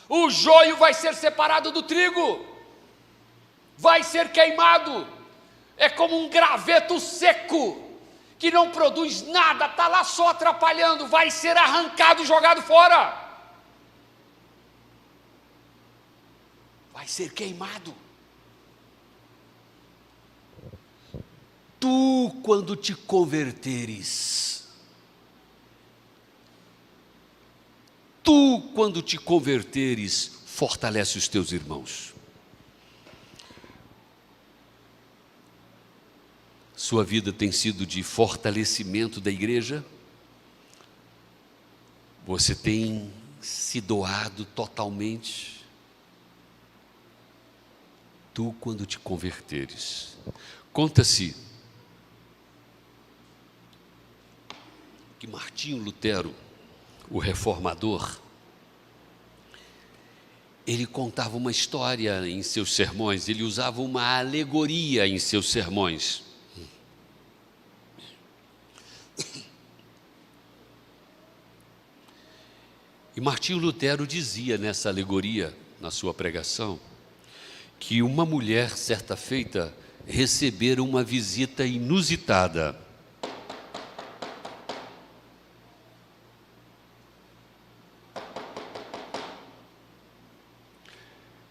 o joio vai ser separado do trigo, vai ser queimado, é como um graveto seco, que não produz nada, está lá só atrapalhando, vai ser arrancado e jogado fora, vai ser queimado. Tu, quando te converteres, fortalece os teus irmãos. Sua vida tem sido de fortalecimento da igreja? Você tem se doado totalmente? Tu, quando te converteres. Conta-se que Martinho Lutero, o reformador, ele contava uma história em seus sermões, ele usava uma alegoria em seus sermões. E Martinho Lutero dizia nessa alegoria, na sua pregação, que uma mulher, certa feita, recebera uma visita inusitada.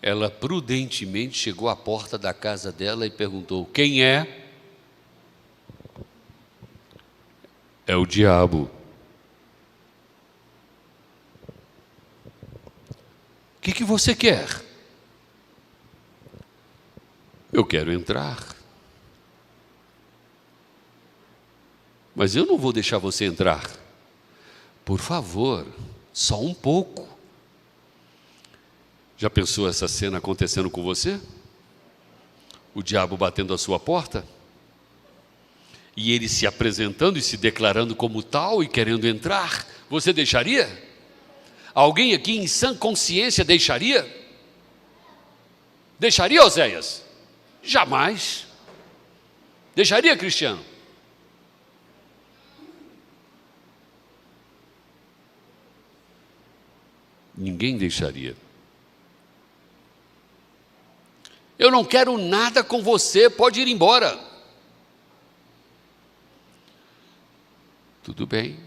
Ela prudentemente chegou à porta da casa dela e perguntou: quem é? É o diabo. O que você quer? Eu quero entrar. Mas eu não vou deixar você entrar. Por favor, só um pouco. Já pensou essa cena acontecendo com você? O diabo batendo a sua porta? E ele se apresentando e se declarando como tal e querendo entrar? Você deixaria? Alguém aqui em sã consciência deixaria? Deixaria, Oséias? Jamais. Deixaria, Cristiano? Ninguém deixaria. Eu não quero nada com você, pode ir embora. Tudo bem.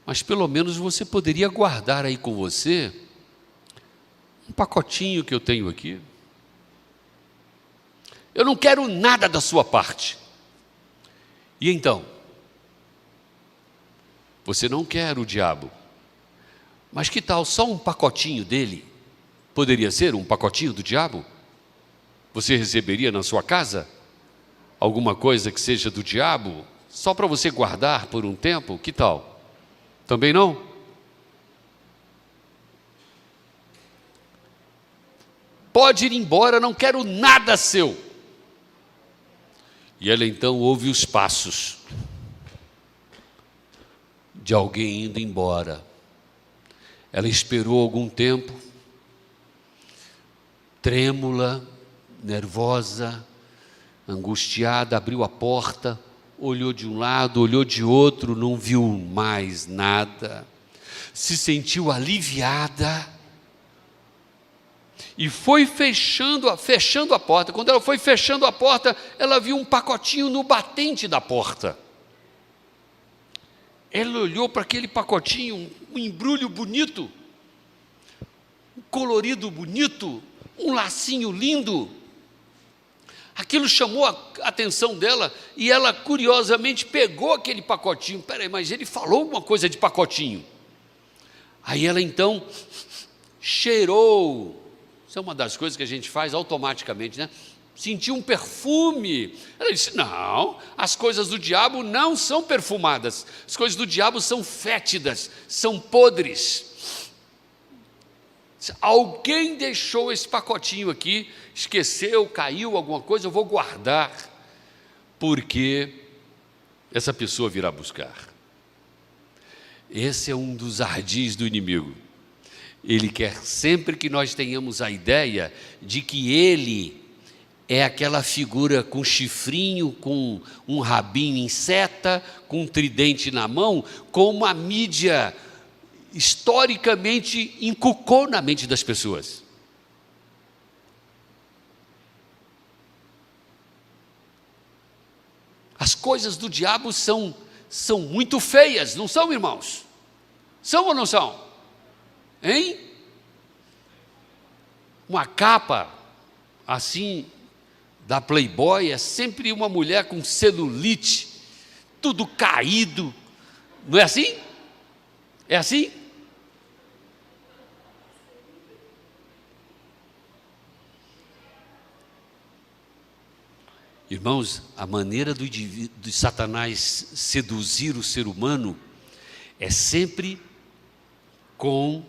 Mas pelo menos você poderia guardar aí com você um pacotinho que eu tenho aqui. Eu não quero nada da sua parte. E então? Você não quer o diabo. Mas que tal só um pacotinho dele? Poderia ser um pacotinho do diabo? Você receberia na sua casa alguma coisa que seja do diabo, só para você guardar por um tempo? Que tal? Também não? Pode ir embora, não quero nada seu. E ela então ouve os passos de alguém indo embora. Ela esperou algum tempo, trêmula, nervosa, angustiada, abriu a porta, olhou de um lado, olhou de outro, não viu mais nada, se sentiu aliviada e foi fechando a porta. Quando ela foi fechando a porta, ela viu um pacotinho no batente da porta. Ela olhou para aquele pacotinho, um embrulho bonito, um colorido bonito, um lacinho lindo. Aquilo chamou a atenção dela e ela curiosamente pegou aquele pacotinho. Peraí, mas ele falou alguma coisa de pacotinho. Aí ela então cheirou. Isso é uma das coisas que a gente faz automaticamente, né? Sentiu um perfume. Ela disse: não, as coisas do diabo não são perfumadas. As coisas do diabo são fétidas, são podres. Alguém deixou esse pacotinho aqui, esqueceu, caiu alguma coisa, eu vou guardar, porque essa pessoa virá buscar. Esse é um dos ardis do inimigo. Ele quer sempre que nós tenhamos a ideia de que ele é aquela figura com chifrinho, com um rabinho em seta, com um tridente na mão, com uma mídia historicamente inculcou na mente das pessoas. As coisas do diabo são muito feias, não são, irmãos? São ou não são? Hein? Uma capa assim da Playboy é sempre uma mulher com celulite, tudo caído. Não é assim? É assim? Irmãos, a maneira de Satanás seduzir o ser humano é sempre com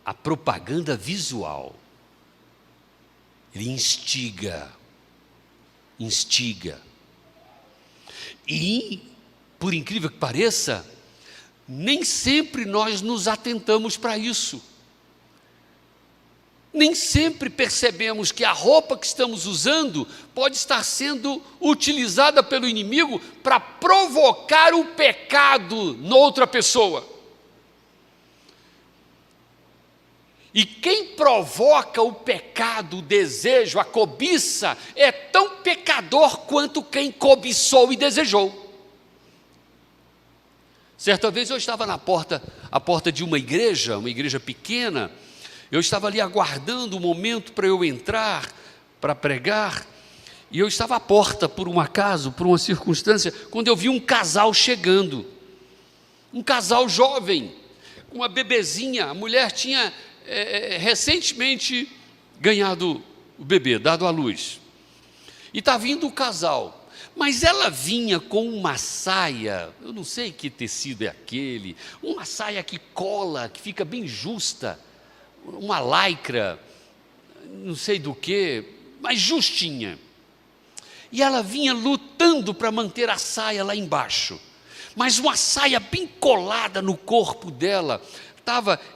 a propaganda visual. Ele instiga. E, por incrível que pareça, nem sempre nós nos atentamos para isso. Nem sempre percebemos que a roupa que estamos usando pode estar sendo utilizada pelo inimigo para provocar o pecado noutra pessoa. E quem provoca o pecado, o desejo, a cobiça, é tão pecador quanto quem cobiçou e desejou. Certa vez eu estava à porta de uma igreja pequena. Eu estava ali aguardando o momento para eu entrar, para pregar, e eu estava à porta por um acaso, por uma circunstância, quando eu vi um casal chegando, um casal jovem, com uma bebezinha. A mulher tinha recentemente ganhado o bebê, dado à luz, e está vindo o casal. Mas ela vinha com uma saia, eu não sei que tecido é aquele, uma saia que cola, que fica bem justa, uma lycra, não sei do que, mas justinha. E ela vinha lutando para manter a saia lá embaixo, mas uma saia bem colada no corpo dela.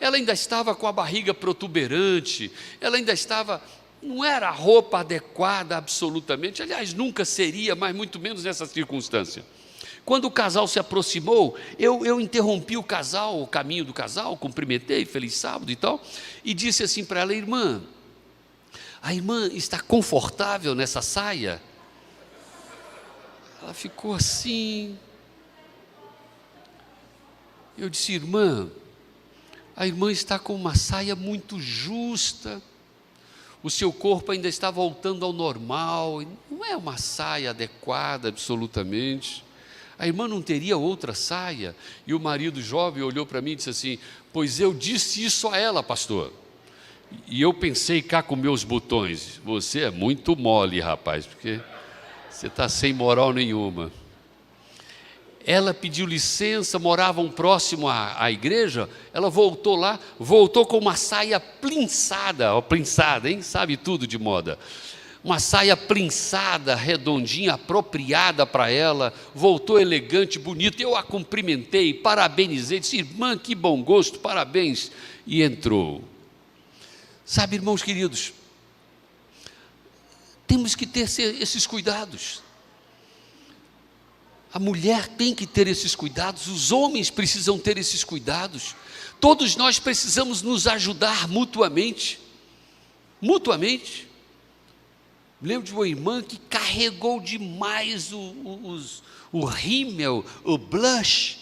Ela ainda estava com a barriga protuberante, ela ainda estava... Não era a roupa adequada absolutamente, aliás, nunca seria, mas muito menos nessa circunstância. Quando o casal se aproximou, eu interrompi o caminho do casal, cumprimentei, feliz sábado e tal, e disse assim para ela: irmã, a irmã está confortável nessa saia? Ela ficou assim. Eu disse: irmã, a irmã está com uma saia muito justa, o seu corpo ainda está voltando ao normal, não é uma saia adequada absolutamente. A irmã não teria outra saia? E o marido jovem olhou para mim e disse assim: pois eu disse isso a ela, pastor. E eu pensei cá com meus botões: você é muito mole, rapaz, porque você está sem moral nenhuma. Ela pediu licença, moravam próximo à igreja, ela voltou lá, voltou com uma saia plinçada, ó, plinçada, hein? Sabe tudo de moda. Uma saia plinçada, redondinha, apropriada para ela, voltou elegante, bonita. Eu a cumprimentei, parabenizei, disse: irmã, que bom gosto, parabéns, e entrou. Sabe, irmãos queridos, temos que ter esses cuidados. A mulher tem que ter esses cuidados, os homens precisam ter esses cuidados, todos nós precisamos nos ajudar mutuamente. Lembro de uma irmã que carregou demais o rímel, o blush,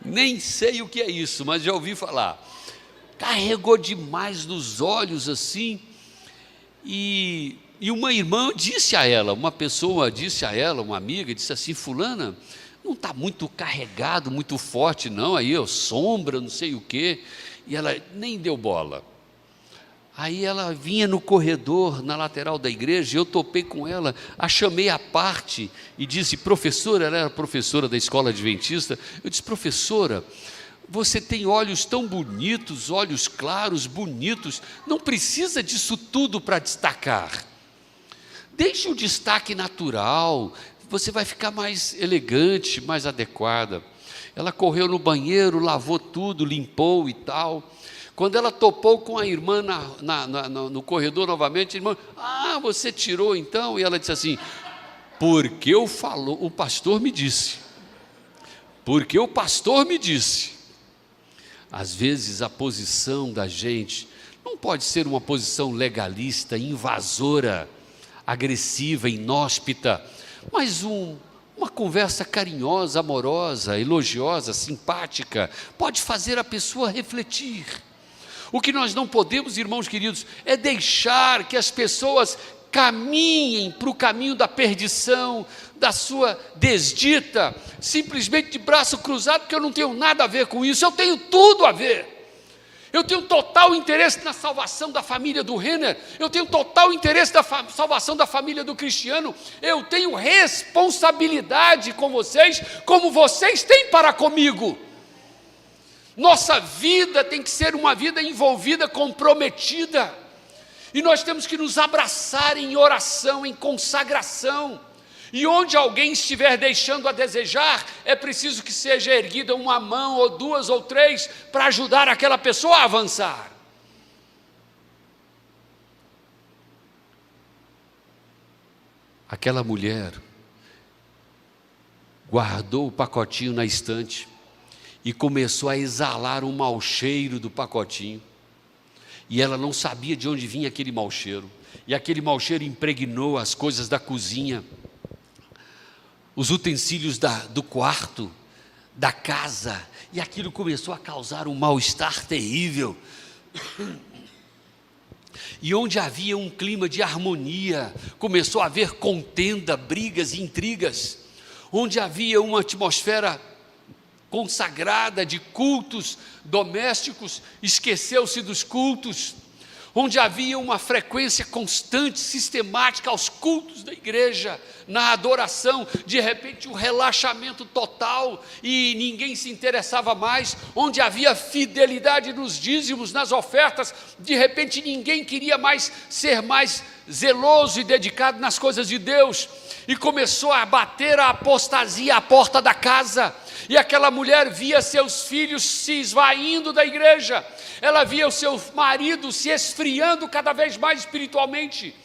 nem sei o que é isso, mas já ouvi falar. Carregou demais nos olhos assim, e uma irmã disse a ela, uma amiga, disse assim: fulana, não está muito carregado, muito forte não, aí sombra, não sei o quê. E ela nem deu bola. Aí ela vinha no corredor, na lateral da igreja, e eu topei com ela, a chamei à parte e disse: professora, ela era professora da escola adventista, eu disse: professora, você tem olhos tão bonitos, olhos claros, bonitos, não precisa disso tudo para destacar. Deixe o destaque natural, você vai ficar mais elegante, mais adequada. Ela correu no banheiro, lavou tudo, limpou e tal. Quando ela topou com a irmã no corredor novamente, a irmã: você tirou então? E ela disse assim: porque o pastor me disse. Porque o pastor me disse. Às vezes a posição da gente não pode ser uma posição legalista, invasora, agressiva, inóspita, mas uma conversa carinhosa, amorosa, elogiosa, simpática, pode fazer a pessoa refletir. O que nós não podemos, irmãos queridos, é deixar que as pessoas caminhem para o caminho da perdição, da sua desdita, simplesmente de braço cruzado, porque eu não tenho nada a ver com isso. Eu tenho tudo a ver. Eu tenho total interesse na salvação da família do Renner, eu tenho total interesse na salvação da família do Cristiano, eu tenho responsabilidade com vocês, como vocês têm para comigo. Nossa vida tem que ser uma vida envolvida, comprometida, e nós temos que nos abraçar em oração, em consagração. E onde alguém estiver deixando a desejar, é preciso que seja erguida uma mão, ou duas, ou três, para ajudar aquela pessoa a avançar. Aquela mulher guardou o pacotinho na estante, e começou a exalar um mau cheiro do pacotinho. E ela não sabia de onde vinha aquele mau cheiro. E aquele mau cheiro impregnou as coisas da cozinha, os utensílios do quarto, da casa. E aquilo começou a causar um mal-estar terrível. E onde havia um clima de harmonia, começou a haver contenda, brigas e intrigas. Onde havia uma atmosfera consagrada de cultos domésticos, esqueceu-se dos cultos. Onde havia uma frequência constante, sistemática aos cultos da igreja, na adoração, de repente um relaxamento total e ninguém se interessava mais. Onde havia fidelidade nos dízimos, nas ofertas, de repente ninguém queria mais ser mais zeloso e dedicado nas coisas de Deus, e começou a bater a apostasia à porta da casa. E aquela mulher via seus filhos se esvaindo da igreja, ela via o seu marido se esfriando cada vez mais espiritualmente,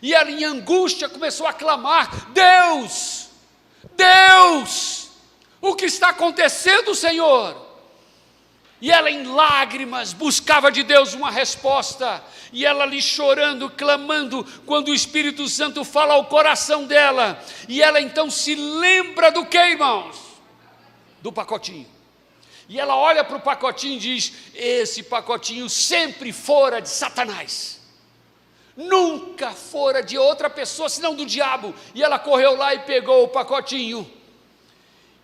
e ela em angústia começou a clamar: Deus, Deus, o que está acontecendo, Senhor? E ela em lágrimas buscava de Deus uma resposta, e ela ali chorando, clamando, quando o Espírito Santo fala ao coração dela, e ela então se lembra do que, irmãos? Do pacotinho. E ela olha para o pacotinho e diz: esse pacotinho sempre fora de Satanás, nunca fora de outra pessoa senão do diabo. E ela correu lá e pegou o pacotinho,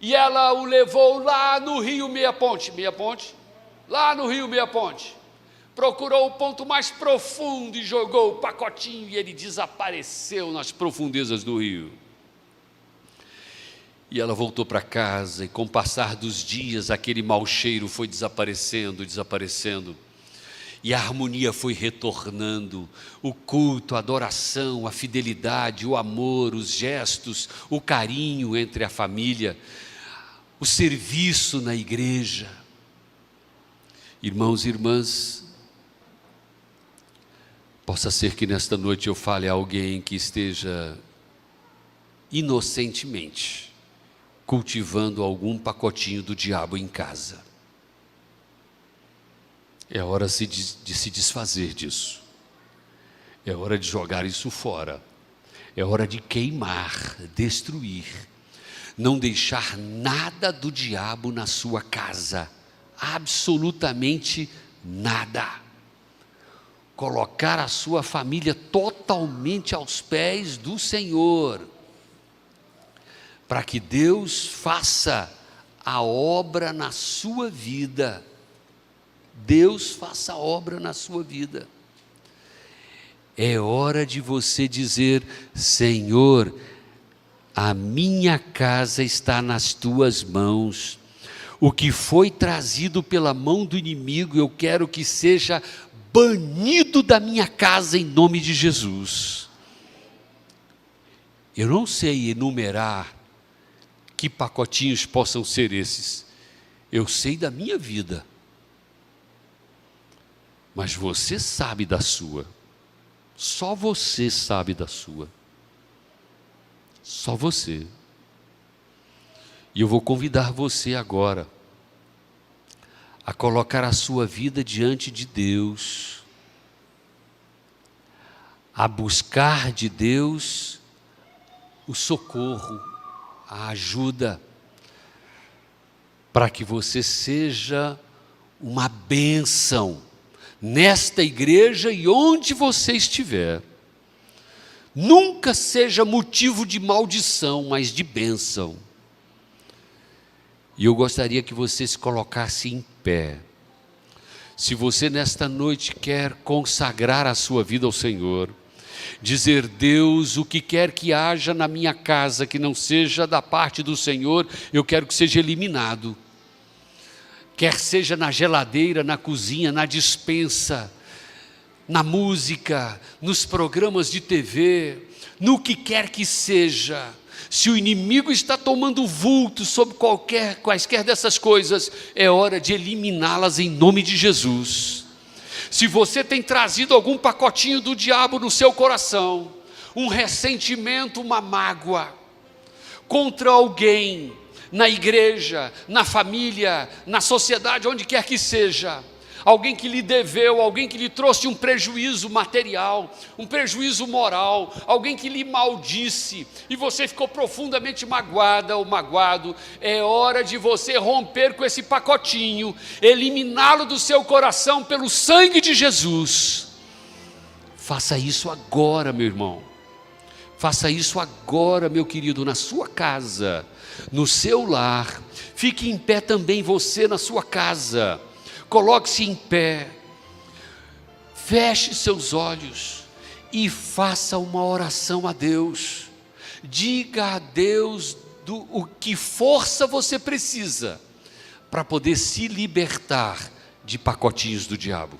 e ela o levou lá no rio Meia Ponte, lá no rio Meia Ponte, procurou o ponto mais profundo e jogou o pacotinho, e ele desapareceu nas profundezas do rio. E ela voltou para casa, e com o passar dos dias, aquele mau cheiro foi desaparecendo, e a harmonia foi retornando, o culto, a adoração, a fidelidade, o amor, os gestos, o carinho entre a família, o serviço na igreja. Irmãos e irmãs, possa ser que nesta noite eu fale a alguém que esteja inocentemente cultivando algum pacotinho do diabo em casa. É hora de se desfazer disso. É hora de jogar isso fora. É hora de queimar, destruir. Não deixar nada do diabo na sua casa. Absolutamente nada. Colocar a sua família totalmente aos pés do Senhor, para que Deus faça a obra na sua vida. Deus faça a obra na sua vida. É hora de você dizer: Senhor, a minha casa está nas tuas mãos. O que foi trazido pela mão do inimigo, eu quero que seja banido da minha casa em nome de Jesus. Eu não sei enumerar que pacotinhos possam ser esses. Eu sei da minha vida, mas você sabe da sua. Só você sabe da sua. Só você. E eu vou convidar você agora a colocar a sua vida diante de Deus, a buscar de Deus o socorro, a ajuda, para que você seja uma bênção nesta igreja e onde você estiver. Nunca seja motivo de maldição, mas de bênção. E eu gostaria que você se colocasse em pé. Se você nesta noite quer consagrar a sua vida ao Senhor, dizer: Deus, o que quer que haja na minha casa que não seja da parte do Senhor, eu quero que seja eliminado. Quer seja na geladeira, na cozinha, na despensa, na música, nos programas de TV, no que quer que seja. Se o inimigo está tomando vulto sobre quaisquer dessas coisas, é hora de eliminá-las em nome de Jesus. Se você tem trazido algum pacotinho do diabo no seu coração, um ressentimento, uma mágoa contra alguém, na igreja, na família, na sociedade, onde quer que seja. Alguém que lhe deveu, alguém que lhe trouxe um prejuízo material, um prejuízo moral, alguém que lhe maldisse, e você ficou profundamente magoada ou magoado. É hora de você romper com esse pacotinho, eliminá-lo do seu coração pelo sangue de Jesus. Faça isso agora, meu irmão. Faça isso agora, meu querido, na sua casa, no seu lar. Fique em pé também você na sua casa. Coloque-se em pé, feche seus olhos e faça uma oração a Deus. Diga a Deus o que força você precisa para poder se libertar de pacotinhos do diabo.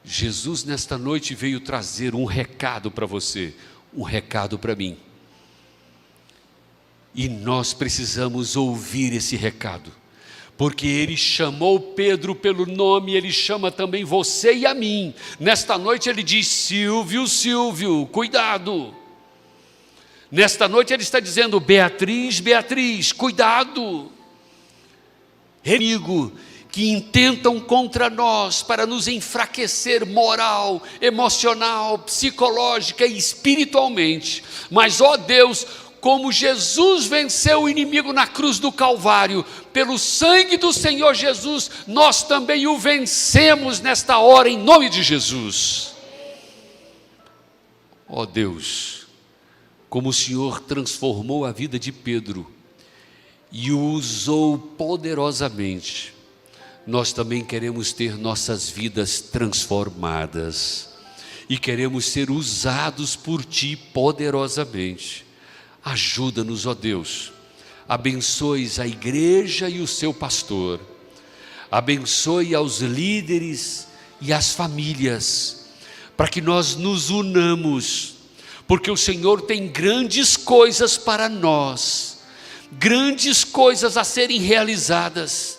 Jesus nesta noite veio trazer um recado para você, um recado para mim. E nós precisamos ouvir esse recado. Porque ele chamou Pedro pelo nome, ele chama também você e a mim. Nesta noite ele diz: Silvio, Silvio, cuidado. Nesta noite ele está dizendo: Beatriz, Beatriz, cuidado. Inimigo que intentam contra nós para nos enfraquecer moral, emocional, psicológica e espiritualmente. Mas, ó Deus, como Jesus venceu o inimigo na cruz do Calvário, pelo sangue do Senhor Jesus, nós também o vencemos nesta hora, em nome de Jesus. Ó Deus, como o Senhor transformou a vida de Pedro e o usou poderosamente, nós também queremos ter nossas vidas transformadas e queremos ser usados por Ti poderosamente. Ajuda-nos, ó Deus, abençoe a igreja e o seu pastor, abençoe aos líderes e as famílias, para que nós nos unamos, porque o Senhor tem grandes coisas para nós, grandes coisas a serem realizadas,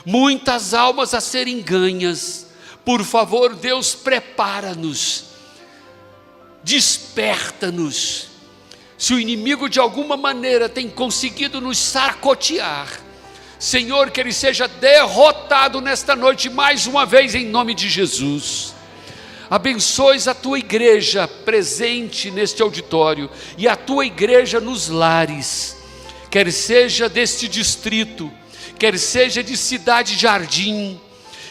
muitas almas a serem ganhas. Por favor, Deus, prepara-nos, desperta-nos. Se o inimigo de alguma maneira tem conseguido nos sacotear, Senhor, que ele seja derrotado nesta noite mais uma vez, em nome de Jesus. Abençoes a tua igreja presente neste auditório e a tua igreja nos lares, quer seja deste distrito, quer seja de Cidade Jardim,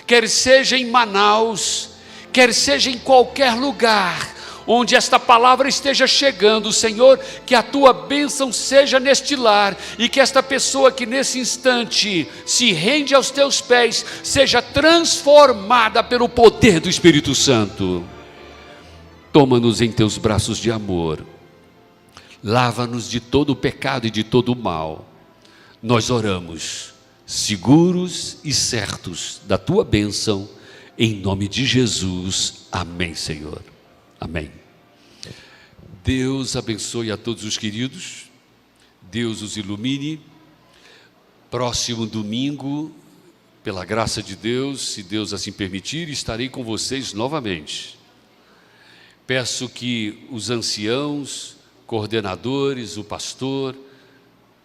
quer seja em Manaus, quer seja em qualquer lugar onde esta palavra esteja chegando, Senhor, que a tua bênção seja neste lar, e que esta pessoa que nesse instante se rende aos teus pés, seja transformada pelo poder do Espírito Santo. Toma-nos em teus braços de amor, lava-nos de todo o pecado e de todo o mal. Nós oramos, seguros e certos da tua bênção, em nome de Jesus. Amém, Senhor. Amém. Deus abençoe a todos os queridos, Deus os ilumine. Próximo domingo, pela graça de Deus, se Deus assim permitir, estarei com vocês novamente. Peço que os anciãos, coordenadores, o pastor,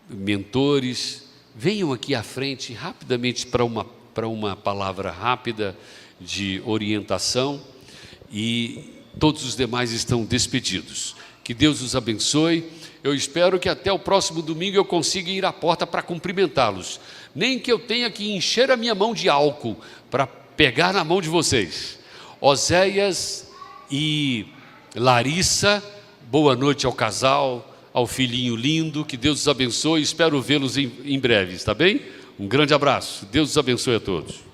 mentores, venham aqui à frente rapidamente para uma palavra rápida de orientação, e todos os demais estão despedidos. Que Deus os abençoe. Eu espero que até o próximo domingo eu consiga ir à porta para cumprimentá-los. Nem que eu tenha que encher a minha mão de álcool para pegar na mão de vocês. Oséias e Larissa, boa noite ao casal, ao filhinho lindo. Que Deus os abençoe. Espero vê-los em breve, está bem? Um grande abraço. Deus os abençoe a todos.